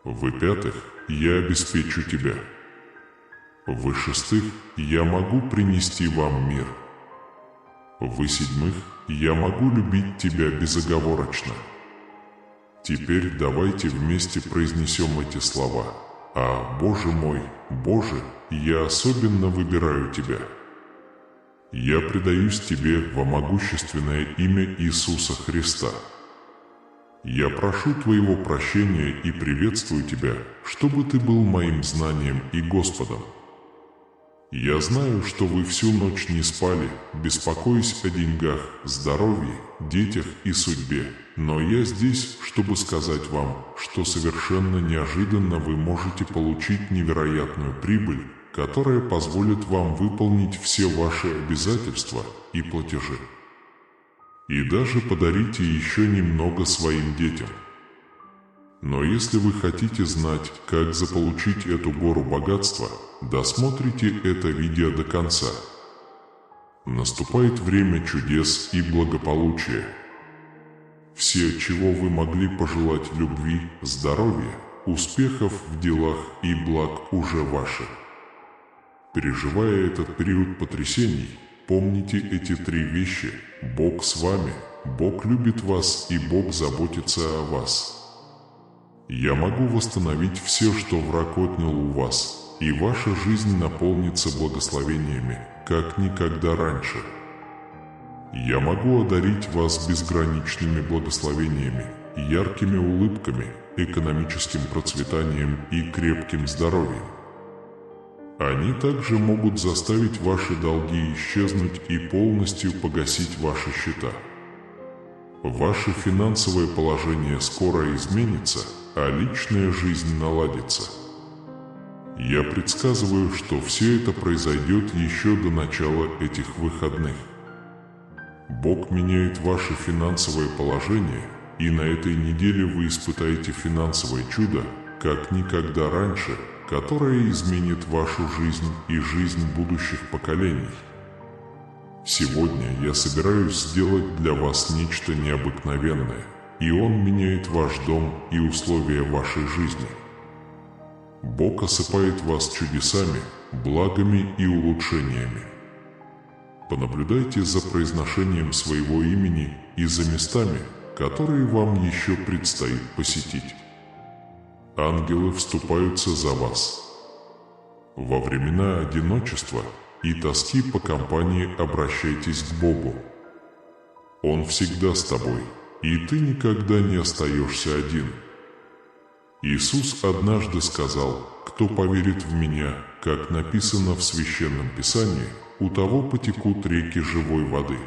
В-пятых, я обеспечу тебя. В-шестых, я могу принести вам мир. В-седьмых, я могу любить тебя безоговорочно. Теперь давайте вместе произнесем эти слова. А, Боже мой, Боже, я особенно выбираю тебя. Я предаюсь тебе во могущественное имя Иисуса Христа. Я прошу твоего прощения и приветствую тебя, чтобы ты был моим знанием и Господом. Я знаю, что вы всю ночь не спали, беспокоясь о деньгах, здоровье, детях и судьбе, но я здесь, чтобы сказать вам, что совершенно неожиданно вы можете получить невероятную прибыль, которая позволит вам выполнить все ваши обязательства и платежи. И даже подарите еще немного своим детям. Но если вы хотите знать, как заполучить эту гору богатства, досмотрите это видео до конца. Наступает время чудес и благополучия. Все, чего вы могли пожелать любви, здоровья, успехов в делах и благ уже ваши. Переживая этот период потрясений, помните эти три вещи: Бог с вами, Бог любит вас и Бог заботится о вас. Я могу восстановить все, что враг отнял у вас, и ваша жизнь наполнится благословениями, как никогда раньше. Я могу одарить вас безграничными благословениями, яркими улыбками, экономическим процветанием и крепким здоровьем. Они также могут заставить ваши долги исчезнуть и полностью погасить ваши счета. Ваше финансовое положение скоро изменится, а личная жизнь наладится. Я предсказываю, что все это произойдет еще до начала этих выходных. Бог меняет ваше финансовое положение, и на этой неделе вы испытаете финансовое чудо, как никогда раньше, которое изменит вашу жизнь и жизнь будущих поколений. Сегодня я собираюсь сделать для вас нечто необыкновенное, и Он меняет ваш дом и условия вашей жизни. Бог осыпает вас чудесами, благами и улучшениями. Понаблюдайте за произношением своего имени и за местами, которые вам еще предстоит посетить. Ангелы вступаются за вас. Во времена одиночества и тоски по компании обращайтесь к Богу. Он всегда с тобой, и ты никогда не остаешься один. Иисус однажды сказал: «Кто поверит в Меня, как написано в Священном Писании, у того потекут реки живой воды».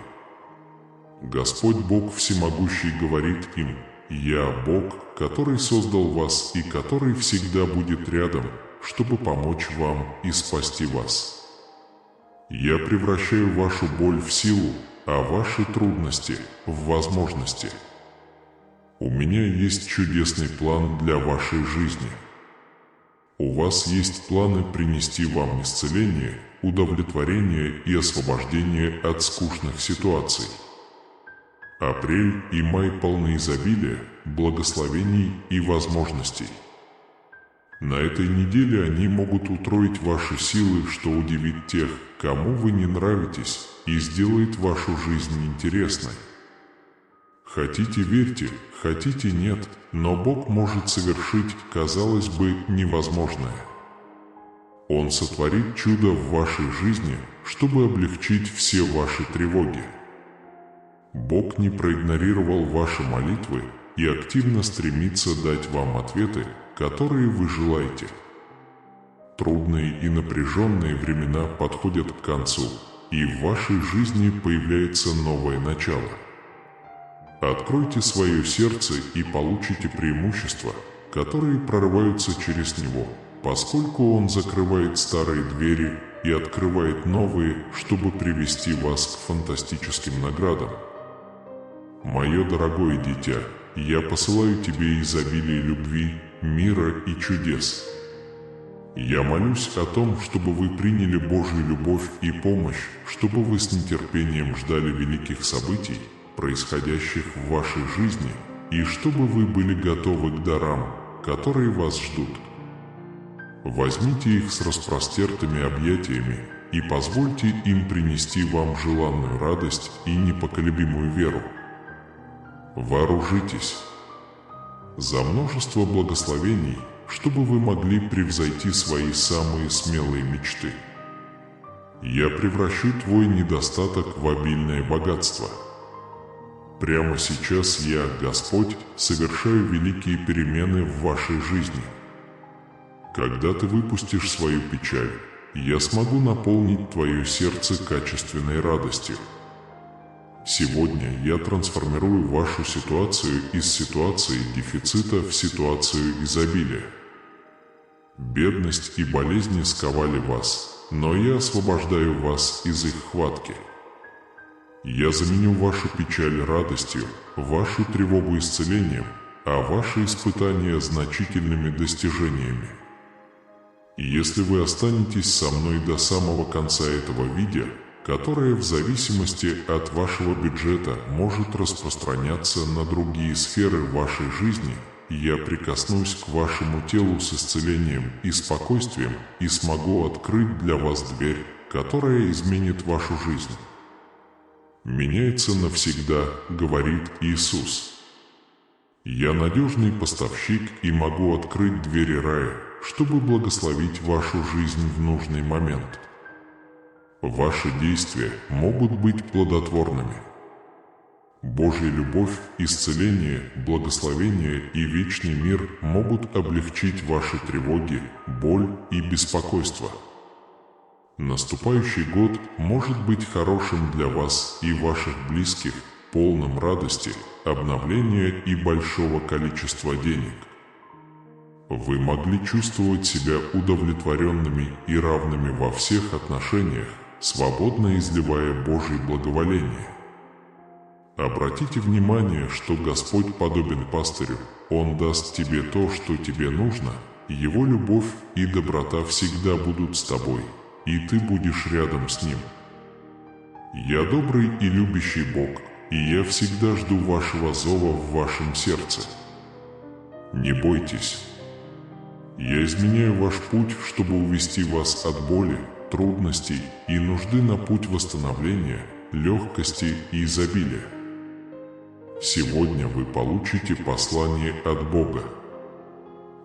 Господь Бог Всемогущий говорит им: «Я Бог, который создал вас и который всегда будет рядом, чтобы помочь вам и спасти вас. Я превращаю вашу боль в силу, а ваши трудности в возможности. У меня есть чудесный план для вашей жизни. У вас есть планы принести вам исцеление, удовлетворение и освобождение от скучных ситуаций. Апрель и май полны изобилия, благословений и возможностей. На этой неделе они могут утроить ваши силы, что удивит тех, кому вы не нравитесь, и сделает вашу жизнь интересной. Хотите — верьте, хотите — нет, но Бог может совершить, казалось бы, невозможное. Он сотворит чудо в вашей жизни, чтобы облегчить все ваши тревоги. Бог не проигнорировал ваши молитвы и активно стремится дать вам ответы, которые вы желаете. Трудные и напряженные времена подходят к концу, и в вашей жизни появляется новое начало. Откройте свое сердце и получите преимущества, которые прорываются через него, поскольку он закрывает старые двери и открывает новые, чтобы привести вас к фантастическим наградам. Мое дорогое дитя, я посылаю тебе изобилие любви, мира и чудес. Я молюсь о том, чтобы вы приняли Божью любовь и помощь, чтобы вы с нетерпением ждали великих событий, происходящих в вашей жизни, и чтобы вы были готовы к дарам, которые вас ждут. Возьмите их с распростертыми объятиями и позвольте им принести вам желанную радость и непоколебимую веру. Вооружитесь за множество благословений, чтобы вы могли превзойти свои самые смелые мечты. Я превращу твой недостаток в обильное богатство. Прямо сейчас я, Господь, совершаю великие перемены в вашей жизни. Когда ты выпустишь свою печаль, я смогу наполнить твое сердце качественной радостью. Сегодня я трансформирую вашу ситуацию из ситуации дефицита в ситуацию изобилия. Бедность и болезни сковали вас, но я освобождаю вас из их хватки. Я заменю вашу печаль радостью, вашу тревогу исцелением, а ваши испытания значительными достижениями. И если вы останетесь со мной до самого конца этого видео, которое в зависимости от вашего бюджета может распространяться на другие сферы вашей жизни, я прикоснусь к вашему телу с исцелением и спокойствием и смогу открыть для вас дверь, которая изменит вашу жизнь. «Меняется навсегда», — говорит Иисус. «Я надежный поставщик и могу открыть двери рая, чтобы благословить вашу жизнь в нужный момент. Ваши действия могут быть плодотворными, Божья любовь, исцеление, благословение и вечный мир могут облегчить ваши тревоги, боль и беспокойство. Наступающий год может быть хорошим для вас и ваших близких, полным радости, обновления и большого количества денег. Вы могли чувствовать себя удовлетворенными и равными во всех отношениях, свободно изливая Божье благоволение. Обратите внимание, что Господь подобен пастырю. Он даст тебе то, что тебе нужно. Его любовь и доброта всегда будут с тобой, и ты будешь рядом с Ним. Я добрый и любящий Бог, и я всегда жду вашего зова в вашем сердце. Не бойтесь. Я изменяю ваш путь, чтобы увести вас от боли, трудностей и нужды на путь восстановления, легкости и изобилия. Сегодня вы получите послание от Бога.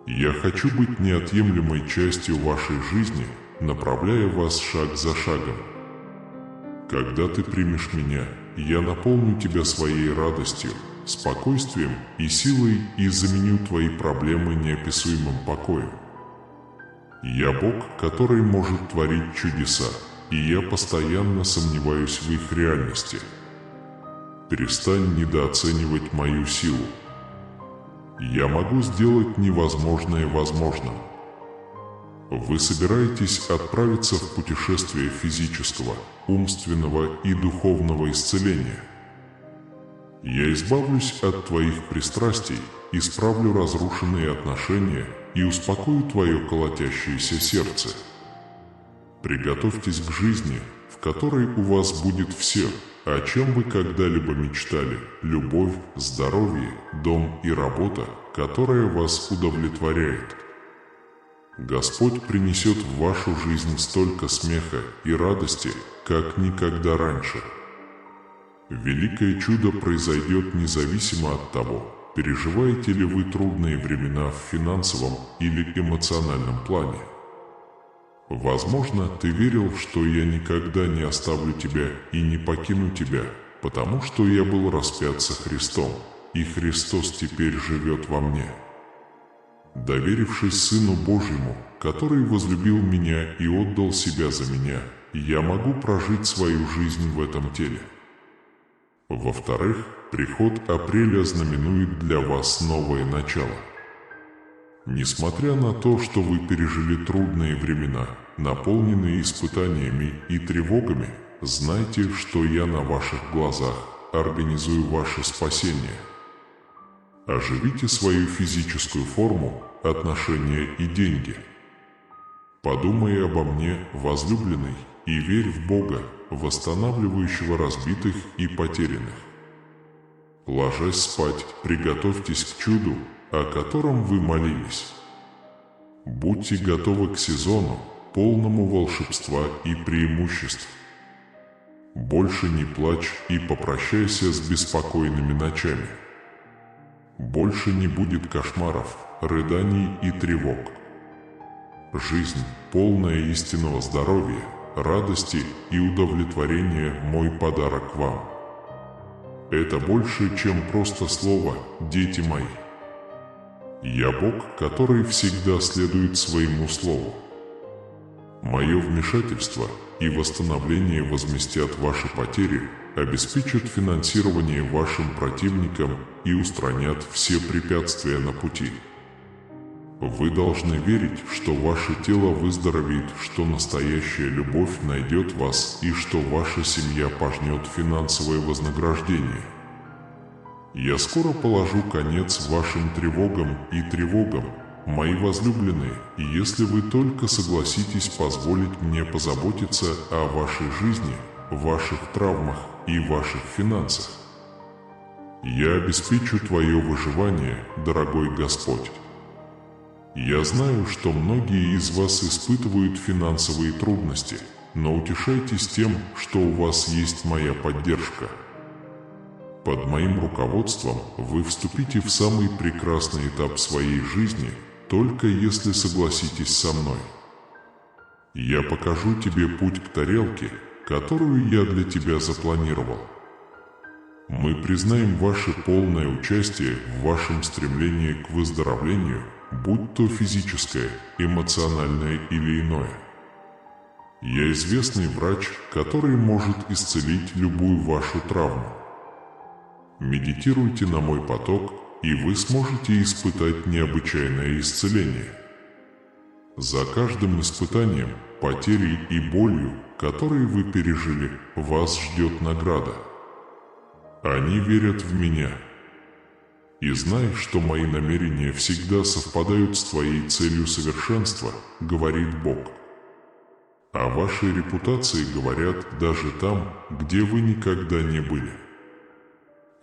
Я хочу быть неотъемлемой частью вашей жизни, направляя вас шаг за шагом. Когда ты примешь меня, я наполню тебя своей радостью, спокойствием и силой и заменю твои проблемы неописуемым покоем. Я Бог, который может творить чудеса, и я постоянно сомневаюсь в их реальности. Перестань недооценивать мою силу. Я могу сделать невозможное возможным. Вы собираетесь отправиться в путешествие физического, умственного и духовного исцеления. Я избавлюсь от твоих пристрастий, исправлю разрушенные отношения и успокою твое колотящееся сердце. Приготовьтесь к жизни, в которой у вас будет все, о чем вы когда-либо мечтали: любовь, здоровье, дом и работа, которая вас удовлетворяет. Господь принесет в вашу жизнь столько смеха и радости, как никогда раньше. Великое чудо произойдет независимо от того, переживаете ли вы трудные времена в финансовом или эмоциональном плане. Возможно, ты верил, что я никогда не оставлю тебя и не покину тебя, потому что я был распят со Христом, и Христос теперь живет во мне. Доверившись Сыну Божьему, который возлюбил меня и отдал себя за меня, я могу прожить свою жизнь в этом теле. Во-вторых, приход апреля знаменует для вас новое начало. Несмотря на то, что вы пережили трудные времена, наполненные испытаниями и тревогами, знайте, что я на ваших глазах организую ваше спасение. Оживите свою физическую форму, отношения и деньги. Подумай обо мне, возлюбленный, и верь в Бога, восстанавливающего разбитых и потерянных. Ложась спать, приготовьтесь к чуду, о котором вы молились. Будьте готовы к сезону, полному волшебства и преимуществ. Больше не плачь и попрощайся с беспокойными ночами. Больше не будет кошмаров, рыданий и тревог. Жизнь, полная истинного здоровья, радости и удовлетворения – мой подарок вам. Это больше, чем просто слово «дети мои». Я Бог, который всегда следует своему слову. Мое вмешательство и восстановление возместят ваши потери, обеспечат финансирование вашим противникам и устранят все препятствия на пути. Вы должны верить, что ваше тело выздоровеет, что настоящая любовь найдет вас и что ваша семья пожнет финансовое вознаграждение. Я скоро положу конец вашим тревогам и тревогам, мои возлюбленные, если вы только согласитесь позволить мне позаботиться о вашей жизни, ваших травмах и ваших финансах. Я обеспечу твое выживание, дорогой Господь. Я знаю, что многие из вас испытывают финансовые трудности, но утешайтесь тем, что у вас есть моя поддержка. Под моим руководством вы вступите в самый прекрасный этап своей жизни, только если согласитесь со мной. Я покажу тебе путь к тарелке, которую я для тебя запланировал. Мы признаем ваше полное участие в вашем стремлении к выздоровлению, будь то физическое, эмоциональное или иное. Я известный врач, который может исцелить любую вашу травму. Медитируйте на мой поток, и вы сможете испытать необычайное исцеление. За каждым испытанием, потерей и болью, которые вы пережили, вас ждет награда. Они верят в меня. И знай, что мои намерения всегда совпадают с твоей целью совершенства, говорит Бог. О вашей репутации говорят даже там, где вы никогда не были.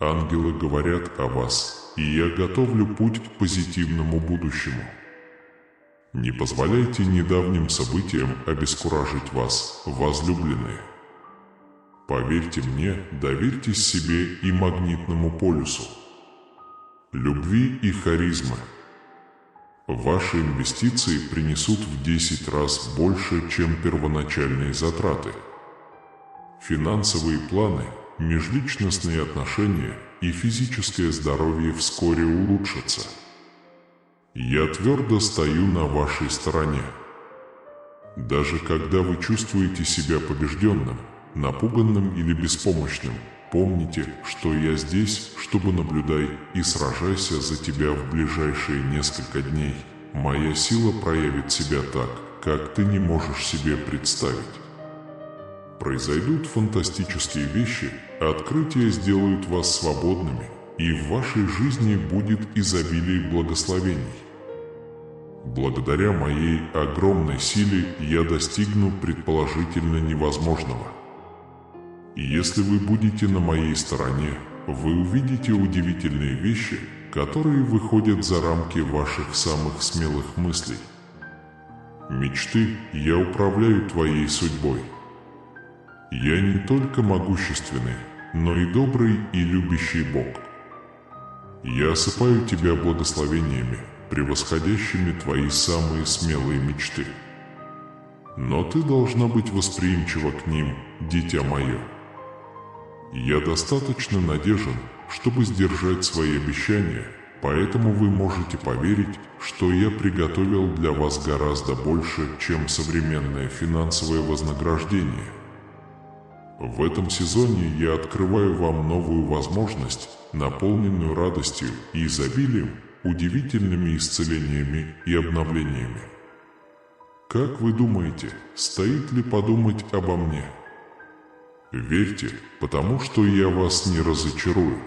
Ангелы говорят о вас, и я готовлю путь к позитивному будущему. Не позволяйте недавним событиям обескуражить вас, возлюбленные. Поверьте мне, доверьтесь себе и магнитному полюсу. Любви и харизмы. Ваши инвестиции принесут в 10 раз больше, чем первоначальные затраты. Финансовые планы, межличностные отношения и физическое здоровье вскоре улучшатся. Я твердо стою на вашей стороне. Даже когда вы чувствуете себя побежденным, напуганным или беспомощным, помните, что я здесь, чтобы наблюдай и сражайся за тебя в ближайшие несколько дней. Моя сила проявит себя так, как ты не можешь себе представить. Произойдут фантастические вещи, открытия сделают вас свободными, и в вашей жизни будет изобилие благословений. Благодаря моей огромной силе я достигну предположительно невозможного. И если вы будете на моей стороне, вы увидите удивительные вещи, которые выходят за рамки ваших самых смелых мыслей. Мечты, я управляю твоей судьбой. Я не только могущественный, но и добрый и любящий Бог. Я осыпаю тебя благословениями, превосходящими твои самые смелые мечты. Но ты должна быть восприимчива к ним, дитя мое. Я достаточно надежен, чтобы сдержать свои обещания, поэтому вы можете поверить, что я приготовил для вас гораздо больше, чем современное финансовое вознаграждение. В этом сезоне я открываю вам новую возможность, наполненную радостью и изобилием, удивительными исцелениями и обновлениями. Как вы думаете, стоит ли подумать обо мне? Верьте, потому что я вас не разочарую.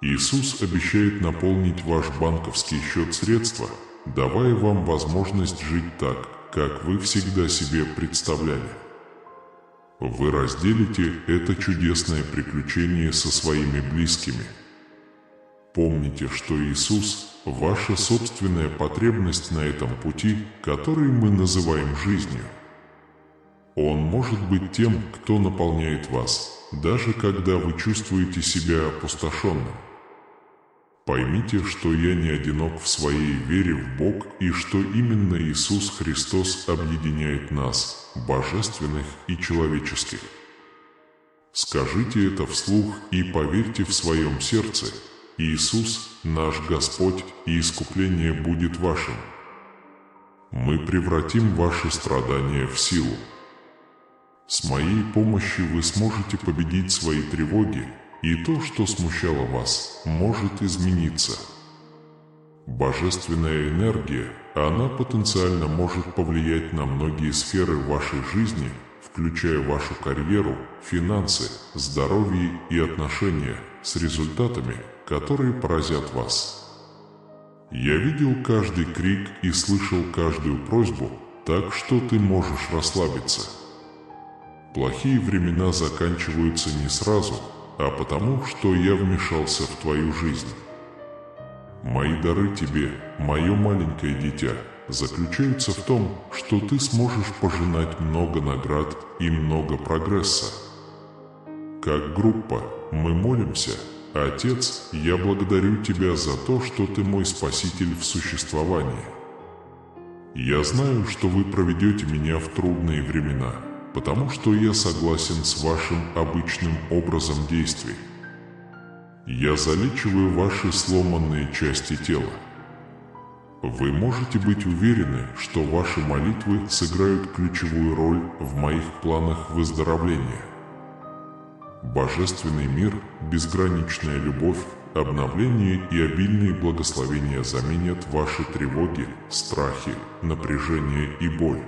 Иисус обещает наполнить ваш банковский счет средства, давая вам возможность жить так, как вы всегда себе представляли. Вы разделите это чудесное приключение со своими близкими. Помните, что Иисус – ваша собственная потребность на этом пути, который мы называем жизнью. Он может быть тем, кто наполняет вас, даже когда вы чувствуете себя опустошенным. Поймите, что я не одинок в своей вере в Бог и что именно Иисус Христос объединяет нас, божественных и человеческих. Скажите это вслух и поверьте в своем сердце: Иисус, наш Господь, и искупление будет вашим. Мы превратим ваши страдания в силу. С моей помощью вы сможете победить свои тревоги, и то, что смущало вас, может измениться. Божественная энергия, она потенциально может повлиять на многие сферы вашей жизни, включая вашу карьеру, финансы, здоровье и отношения, с результатами, которые поразят вас. Я видел каждый крик и слышал каждую просьбу, так что ты можешь расслабиться. Плохие времена заканчиваются не сразу, а потому, что я вмешался в твою жизнь. Мои дары тебе, мое маленькое дитя, заключаются в том, что ты сможешь пожинать много наград и много прогресса. Как группа мы молимся: Отец, я благодарю Тебя за то, что Ты мой Спаситель в существовании. Я знаю, что Вы проведете меня в трудные времена, потому что я согласен с вашим обычным образом действий. Я залечиваю ваши сломанные части тела. Вы можете быть уверены, что ваши молитвы сыграют ключевую роль в моих планах выздоровления. Божественный мир, безграничная любовь, обновление и обильные благословения заменят ваши тревоги, страхи, напряжение и боль.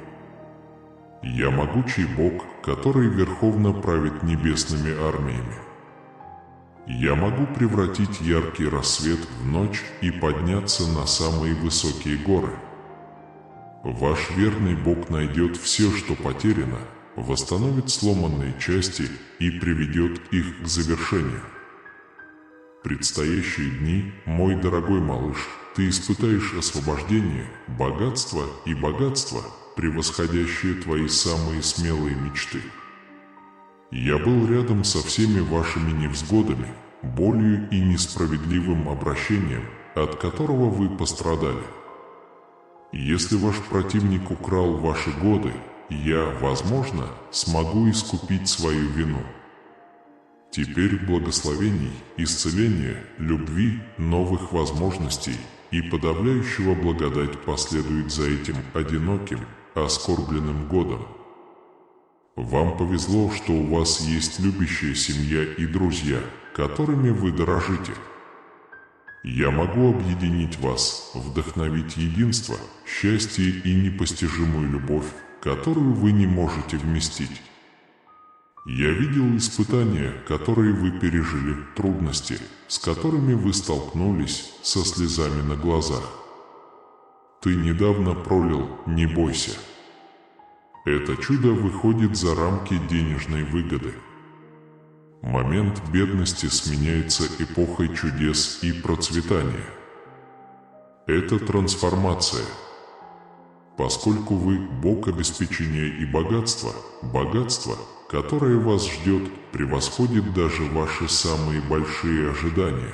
Я могучий Бог, который верховно правит небесными армиями. Я могу превратить яркий рассвет в ночь и подняться на самые высокие горы. Ваш верный Бог найдет все, что потеряно, восстановит сломанные части и приведет их к завершению. Предстоящие дни, мой дорогой малыш, ты испытаешь освобождение, богатство и богатство, превосходящие твои самые смелые мечты. Я был рядом со всеми вашими невзгодами, болью и несправедливым обращением, от которого вы пострадали. Если ваш противник украл ваши годы, я, возможно, смогу искупить свою вину. Теперь благословений, исцеления, любви, новых возможностей и подавляющего благодать последует за этим одиноким, оскорбленным годом. Вам повезло, что у вас есть любящая семья и друзья, которыми вы дорожите. Я могу объединить вас, вдохновить единство, счастье и непостижимую любовь, которую вы не можете вместить. Я видел испытания, которые вы пережили, трудности, с которыми вы столкнулись, со слезами на глазах. Ты недавно пролил, не бойся. Это чудо выходит за рамки денежной выгоды. Момент бедности сменяется эпохой чудес и процветания. Это трансформация. Поскольку вы Бог обеспечения и богатства, богатство, которое вас ждет, превосходит даже ваши самые большие ожидания.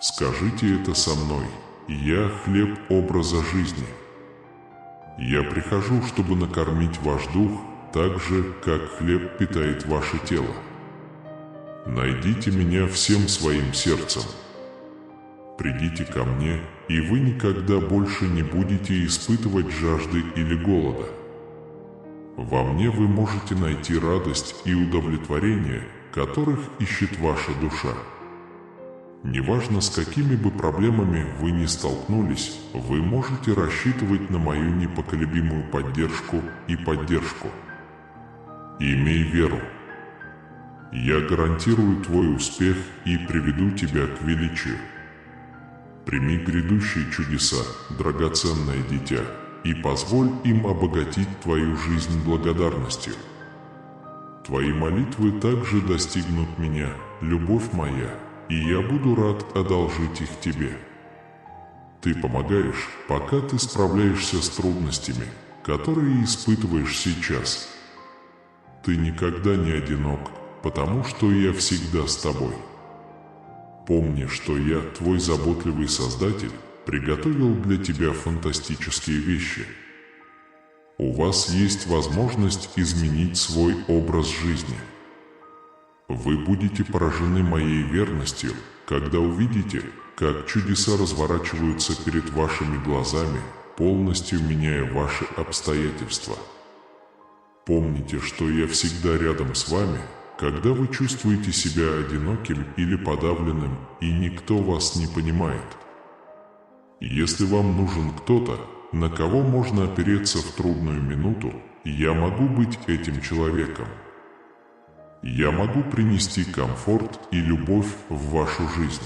Скажите это со мной: я хлеб образа жизни. Я прихожу, чтобы накормить ваш дух, так же, как хлеб питает ваше тело. Найдите меня всем своим сердцем. Придите ко мне, и вы никогда больше не будете испытывать жажды или голода. Во мне вы можете найти радость и удовлетворение, которых ищет ваша душа. Неважно, с какими бы проблемами вы ни столкнулись, вы можете рассчитывать на мою непоколебимую поддержку и поддержку. Имей веру. Я гарантирую твой успех и приведу тебя к величию. Прими грядущие чудеса, драгоценное дитя, и позволь им обогатить твою жизнь благодарностью. Твои молитвы также достигнут меня, любовь моя, и я буду рад одолжить их тебе. Ты помогаешь, пока ты справляешься с трудностями, которые испытываешь сейчас. Ты никогда не одинок, потому что я всегда с тобой. Помни, что я, твой заботливый Создатель, приготовил для тебя фантастические вещи. У вас есть возможность изменить свой образ жизни. Вы будете поражены моей верностью, когда увидите, как чудеса разворачиваются перед вашими глазами, полностью меняя ваши обстоятельства. Помните, что я всегда рядом с вами, когда вы чувствуете себя одиноким или подавленным, и никто вас не понимает. Если вам нужен кто-то, на кого можно опереться в трудную минуту, я могу быть этим человеком. Я могу принести комфорт и любовь в вашу жизнь.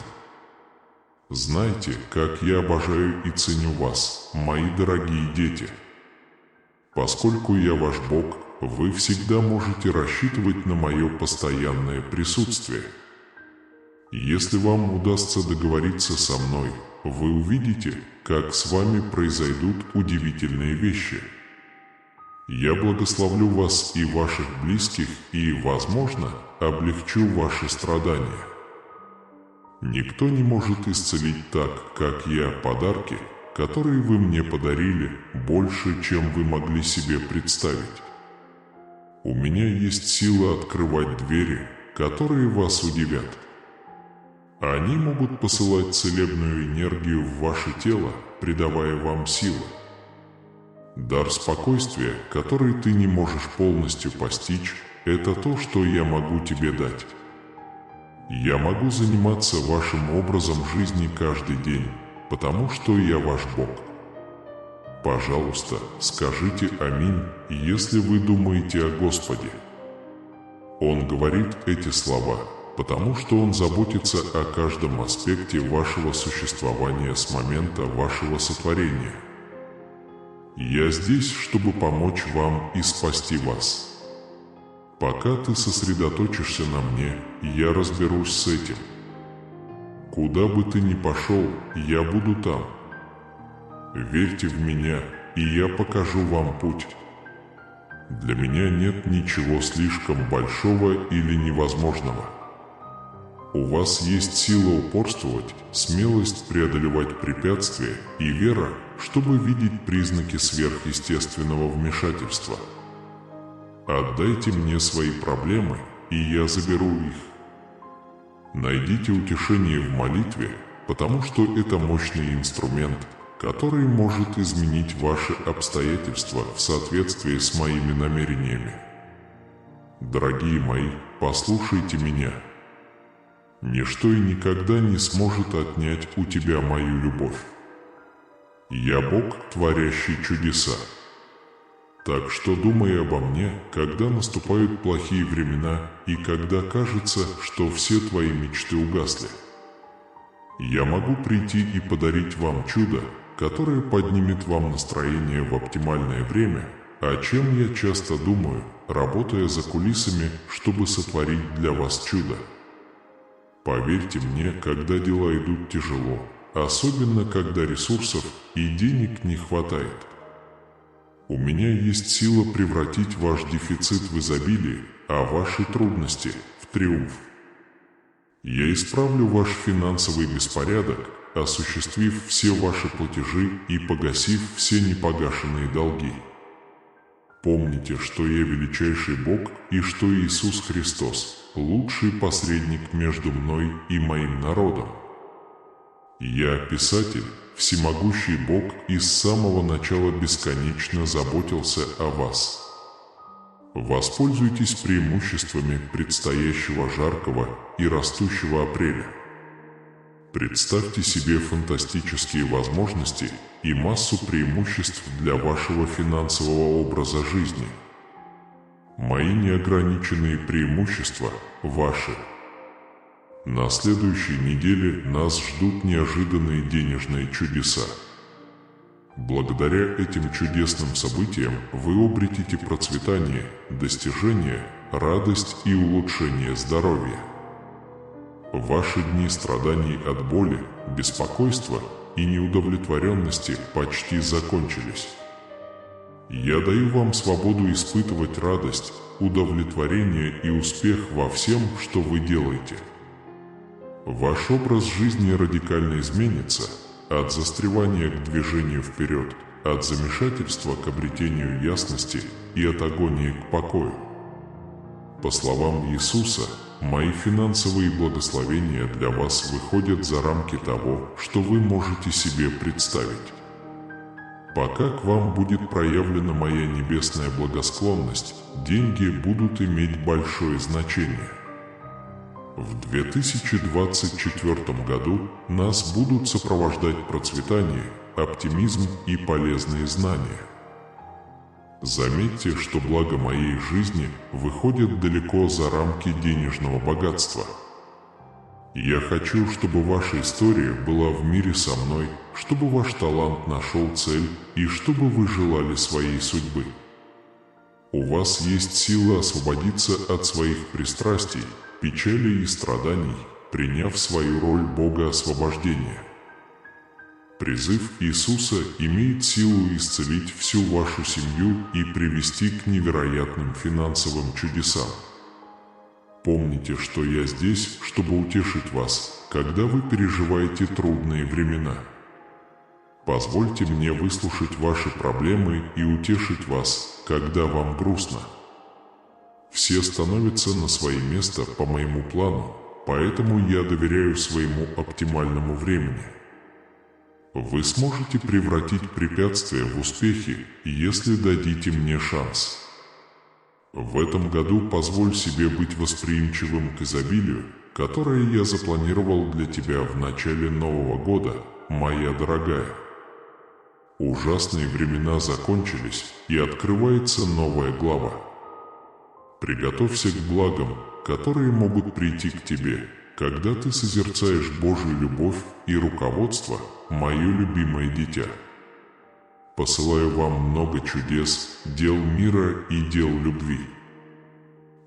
Знайте, как я обожаю и ценю вас, мои дорогие дети. Поскольку я ваш Бог, вы всегда можете рассчитывать на мое постоянное присутствие. Если вам удастся договориться со мной, вы увидите, как с вами произойдут удивительные вещи. Я благословлю вас и ваших близких и, возможно, облегчу ваши страдания. Никто не может исцелить так, как я, подарки, которые вы мне подарили, больше, чем вы могли себе представить. У меня есть сила открывать двери, которые вас удивят. Они могут посылать целебную энергию в ваше тело, придавая вам силы. Дар спокойствия, который ты не можешь полностью постичь, это то, что я могу тебе дать. Я могу заниматься вашим образом жизни каждый день, потому что я ваш Бог. Пожалуйста, скажите «Аминь», если вы думаете о Господе. Он говорит эти слова, потому что Он заботится о каждом аспекте вашего существования с момента вашего сотворения. Я здесь, чтобы помочь вам и спасти вас. Пока ты сосредоточишься на мне, я разберусь с этим. Куда бы ты ни пошел, я буду там. Верьте в меня, и я покажу вам путь. Для меня нет ничего слишком большого или невозможного. У вас есть сила упорствовать, смелость преодолевать препятствия и вера, чтобы видеть признаки сверхъестественного вмешательства. Отдайте мне свои проблемы, и я заберу их. Найдите утешение в молитве, потому что это мощный инструмент, который может изменить ваши обстоятельства в соответствии с моими намерениями. Дорогие мои, послушайте меня. Ничто и никогда не сможет отнять у тебя мою любовь. Я Бог, творящий чудеса. Так что думай обо мне, когда наступают плохие времена и когда кажется, что все твои мечты угасли. Я могу прийти и подарить вам чудо, которое поднимет вам настроение в оптимальное время, о чем я часто думаю, работая за кулисами, чтобы сотворить для вас чудо. Поверьте мне, когда дела идут тяжело, особенно когда ресурсов и денег не хватает. У меня есть сила превратить ваш дефицит в изобилие, а ваши трудности в триумф. Я исправлю ваш финансовый беспорядок, осуществив все ваши платежи и погасив все непогашенные долги. Помните, что я величайший Бог и что Иисус Христос – лучший посредник между мной и моим народом. Я писатель, всемогущий Бог и с самого начала бесконечно заботился о вас. Воспользуйтесь преимуществами предстоящего жаркого и растущего апреля. Представьте себе фантастические возможности и массу преимуществ для вашего финансового образа жизни. Мои неограниченные преимущества – ваши. На следующей неделе нас ждут неожиданные денежные чудеса. Благодаря этим чудесным событиям вы обретите процветание, достижение, радость и улучшение здоровья. Ваши дни страданий от боли, беспокойства и неудовлетворенности почти закончились. Я даю вам свободу испытывать радость, удовлетворение и успех во всем, что вы делаете. Ваш образ жизни радикально изменится от застревания к движению вперед, от замешательства к обретению ясности и от агонии к покою. По словам Иисуса, мои финансовые благословения для вас выходят за рамки того, что вы можете себе представить. Пока к вам будет проявлена моя небесная благосклонность, деньги будут иметь большое значение. В 2024 году нас будут сопровождать процветание, оптимизм и полезные знания. Заметьте, что блага моей жизни выходят далеко за рамки денежного богатства. Я хочу, чтобы ваша история была в мире со мной, чтобы ваш талант нашел цель и чтобы вы желали своей судьбы. У вас есть сила освободиться от своих пристрастий, печали и страданий, приняв свою роль Бога освобождения. Призыв Иисуса имеет силу исцелить всю вашу семью и привести к невероятным финансовым чудесам. Помните, что я здесь, чтобы утешить вас, когда вы переживаете трудные времена. Позвольте мне выслушать ваши проблемы и утешить вас, когда вам грустно. Все становятся на свое место по моему плану, поэтому я доверяю своему оптимальному времени. Вы сможете превратить препятствия в успехи, если дадите мне шанс. В этом году позволь себе быть восприимчивым к изобилию, которое я запланировал для тебя в начале Нового года, моя дорогая. Ужасные времена закончились, и открывается новая глава. Приготовься к благам, которые могут прийти к тебе, когда ты созерцаешь Божью любовь и руководство, мое любимое дитя. Посылаю вам много чудес, дел мира и дел любви.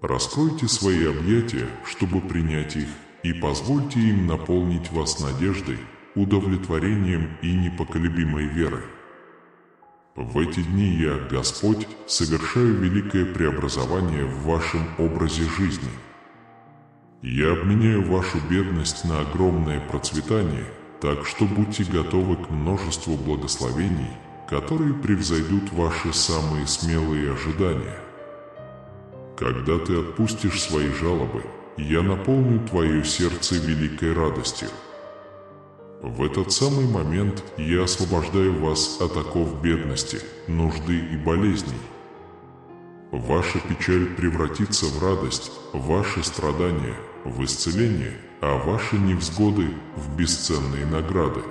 Раскройте свои объятия, чтобы принять их, и позвольте им наполнить вас надеждой, удовлетворением и непоколебимой верой. В эти дни я, Господь, совершаю великое преобразование в вашем образе жизни. Я обменяю вашу бедность на огромное процветание, так что будьте готовы к множеству благословений, которые превзойдут ваши самые смелые ожидания. Когда ты отпустишь свои жалобы, я наполню твое сердце великой радостью. В этот самый момент я освобождаю вас от оков бедности, нужды и болезней. Ваша печаль превратится в радость, ваши страдания – в исцеление, а ваши невзгоды – в бесценные награды.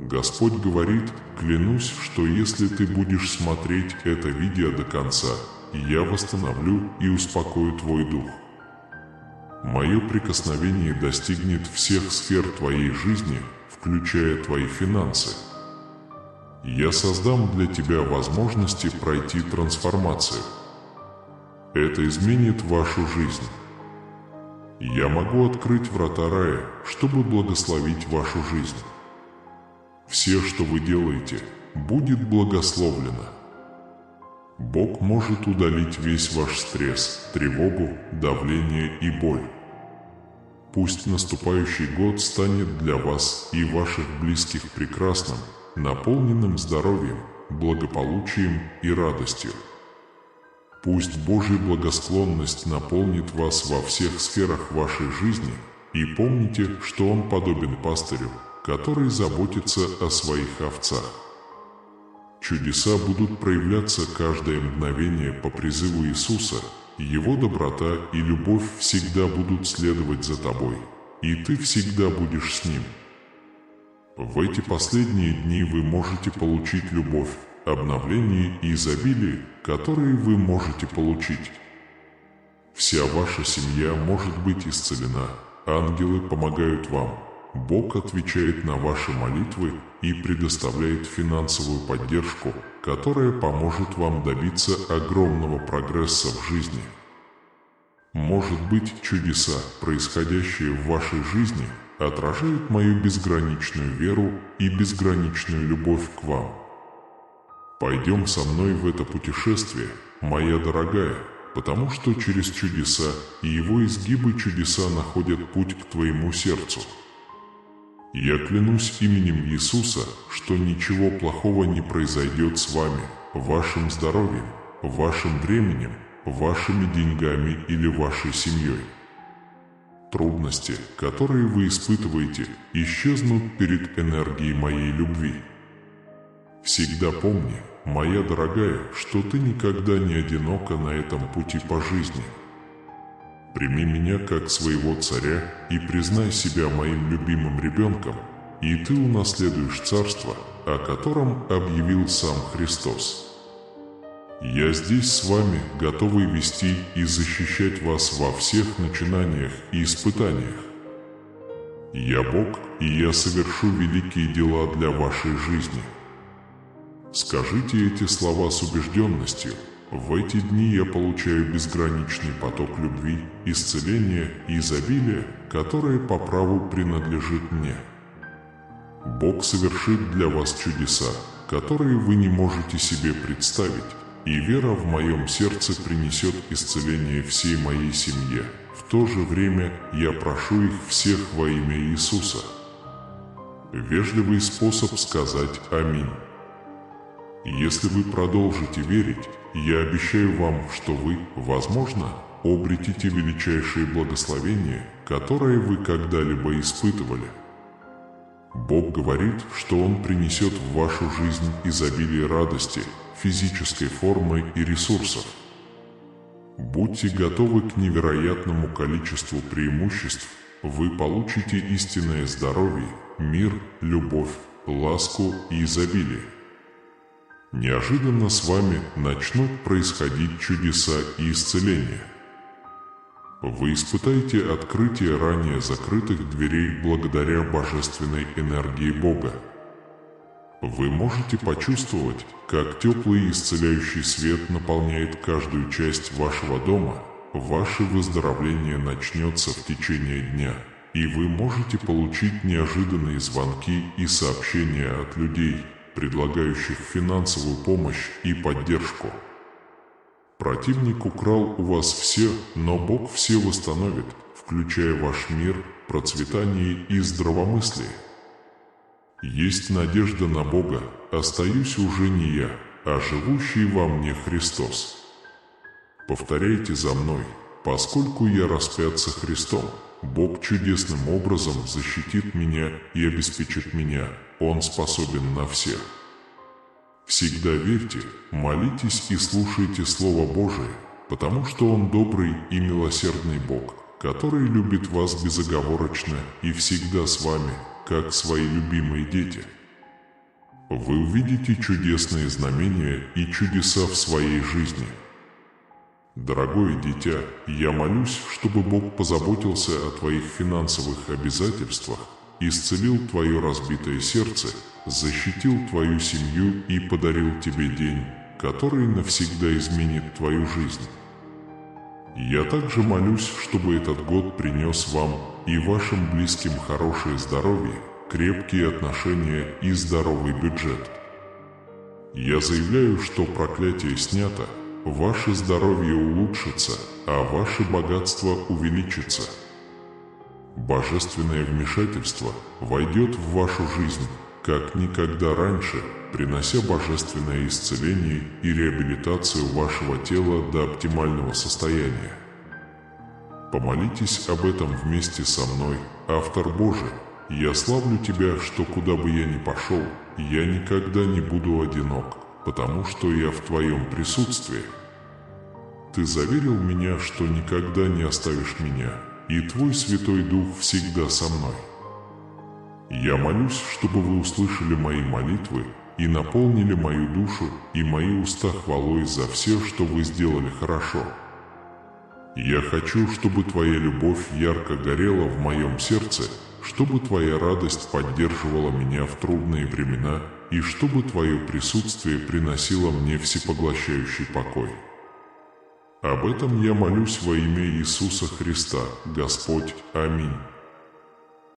Господь говорит: клянусь, что если ты будешь смотреть это видео до конца, я восстановлю и успокою твой дух. Мое прикосновение достигнет всех сфер твоей жизни, включая твои финансы. Я создам для тебя возможности пройти трансформацию. Это изменит вашу жизнь. Я могу открыть врата рая, чтобы благословить вашу жизнь. Все, что вы делаете, будет благословлено. Бог может удалить весь ваш стресс, тревогу, давление и боль. Пусть наступающий год станет для вас и ваших близких прекрасным, наполненным здоровьем, благополучием и радостью. Пусть Божья благосклонность наполнит вас во всех сферах вашей жизни, и помните, что Он подобен пастырю, который заботится о своих овцах. Чудеса будут проявляться каждое мгновение по призыву Иисуса, Его доброта и любовь всегда будут следовать за тобой, и ты всегда будешь с Ним. В эти последние дни вы можете получить любовь, обновление и изобилие, которые вы можете получить. Вся ваша семья может быть исцелена, ангелы помогают вам, Бог отвечает на ваши молитвы и предоставляет финансовую поддержку, которая поможет вам добиться огромного прогресса в жизни. Может быть, чудеса, происходящие в вашей жизни, отражают мою безграничную веру и безграничную любовь к вам. Пойдем со мной в это путешествие, моя дорогая, потому что через чудеса и его изгибы чудеса находят путь к твоему сердцу. Я клянусь именем Иисуса, что ничего плохого не произойдет с вами, вашим здоровьем, вашим временем, вашими деньгами или вашей семьей. Трудности, которые вы испытываете, исчезнут перед энергией моей любви. Всегда помни, моя дорогая, что ты никогда не одинока на этом пути по жизни. Прими меня как своего царя и признай себя моим любимым ребенком, и ты унаследуешь царство, о котором объявил сам Христос. Я здесь с вами, готовый вести и защищать вас во всех начинаниях и испытаниях. Я Бог, и я совершу великие дела для вашей жизни. Скажите эти слова с убежденностью. В эти дни я получаю безграничный поток любви, исцеления и изобилия, которое по праву принадлежит мне. Бог совершит для вас чудеса, которые вы не можете себе представить, и вера в моем сердце принесет исцеление всей моей семье. В то же время я прошу их всех во имя Иисуса. Вежливый способ сказать «Аминь». Если вы продолжите верить, я обещаю вам, что вы, возможно, обретите величайшие благословения, которые вы когда-либо испытывали. Бог говорит, что Он принесет в вашу жизнь изобилие радости, физической формы и ресурсов. Будьте готовы к невероятному количеству преимуществ. Вы получите истинное здоровье, мир, любовь, ласку и изобилие. Неожиданно с вами начнут происходить чудеса и исцеления. Вы испытаете открытие ранее закрытых дверей благодаря божественной энергии Бога. Вы можете почувствовать, как теплый исцеляющий свет наполняет каждую часть вашего дома. Ваше выздоровление начнется в течение дня, и вы можете получить неожиданные звонки и сообщения от людей, предлагающих финансовую помощь и поддержку. Противник украл у вас все, но Бог все восстановит, включая ваш мир, процветание и здравомыслие. Есть надежда на Бога, остаюсь уже не я, а живущий во мне Христос. Повторяйте за мной: поскольку я распят со Христом, Бог чудесным образом защитит меня и обеспечит меня, Он способен на все. Всегда верьте, молитесь и слушайте Слово Божие, потому что Он добрый и милосердный Бог, который любит вас безоговорочно и всегда с вами, как свои любимые дети. Вы увидите чудесные знамения и чудеса в своей жизни. Дорогое дитя, я молюсь, чтобы Бог позаботился о твоих финансовых обязательствах, исцелил твое разбитое сердце, защитил твою семью и подарил тебе день, который навсегда изменит твою жизнь. Я также молюсь, чтобы этот год принес вам и вашим близким хорошее здоровье, крепкие отношения и здоровый бюджет. Я заявляю, что проклятие снято, ваше здоровье улучшится, а ваше богатство увеличится. Божественное вмешательство войдет в вашу жизнь, как никогда раньше, принося божественное исцеление и реабилитацию вашего тела до оптимального состояния. Помолитесь об этом вместе со мной, автор Божий. Я славлю Тебя, что куда бы я ни пошел, я никогда не буду одинок, потому что я в Твоем присутствии. Ты заверил меня, что никогда не оставишь меня, и Твой Святой Дух всегда со мной. Я молюсь, чтобы вы услышали мои молитвы и наполнили мою душу и мои уста хвалой за все, что вы сделали хорошо. Я хочу, чтобы Твоя любовь ярко горела в моем сердце, чтобы Твоя радость поддерживала меня в трудные времена и чтобы Твое присутствие приносило мне всепоглощающий покой. Об этом я молюсь во имя Иисуса Христа, Господь. Аминь.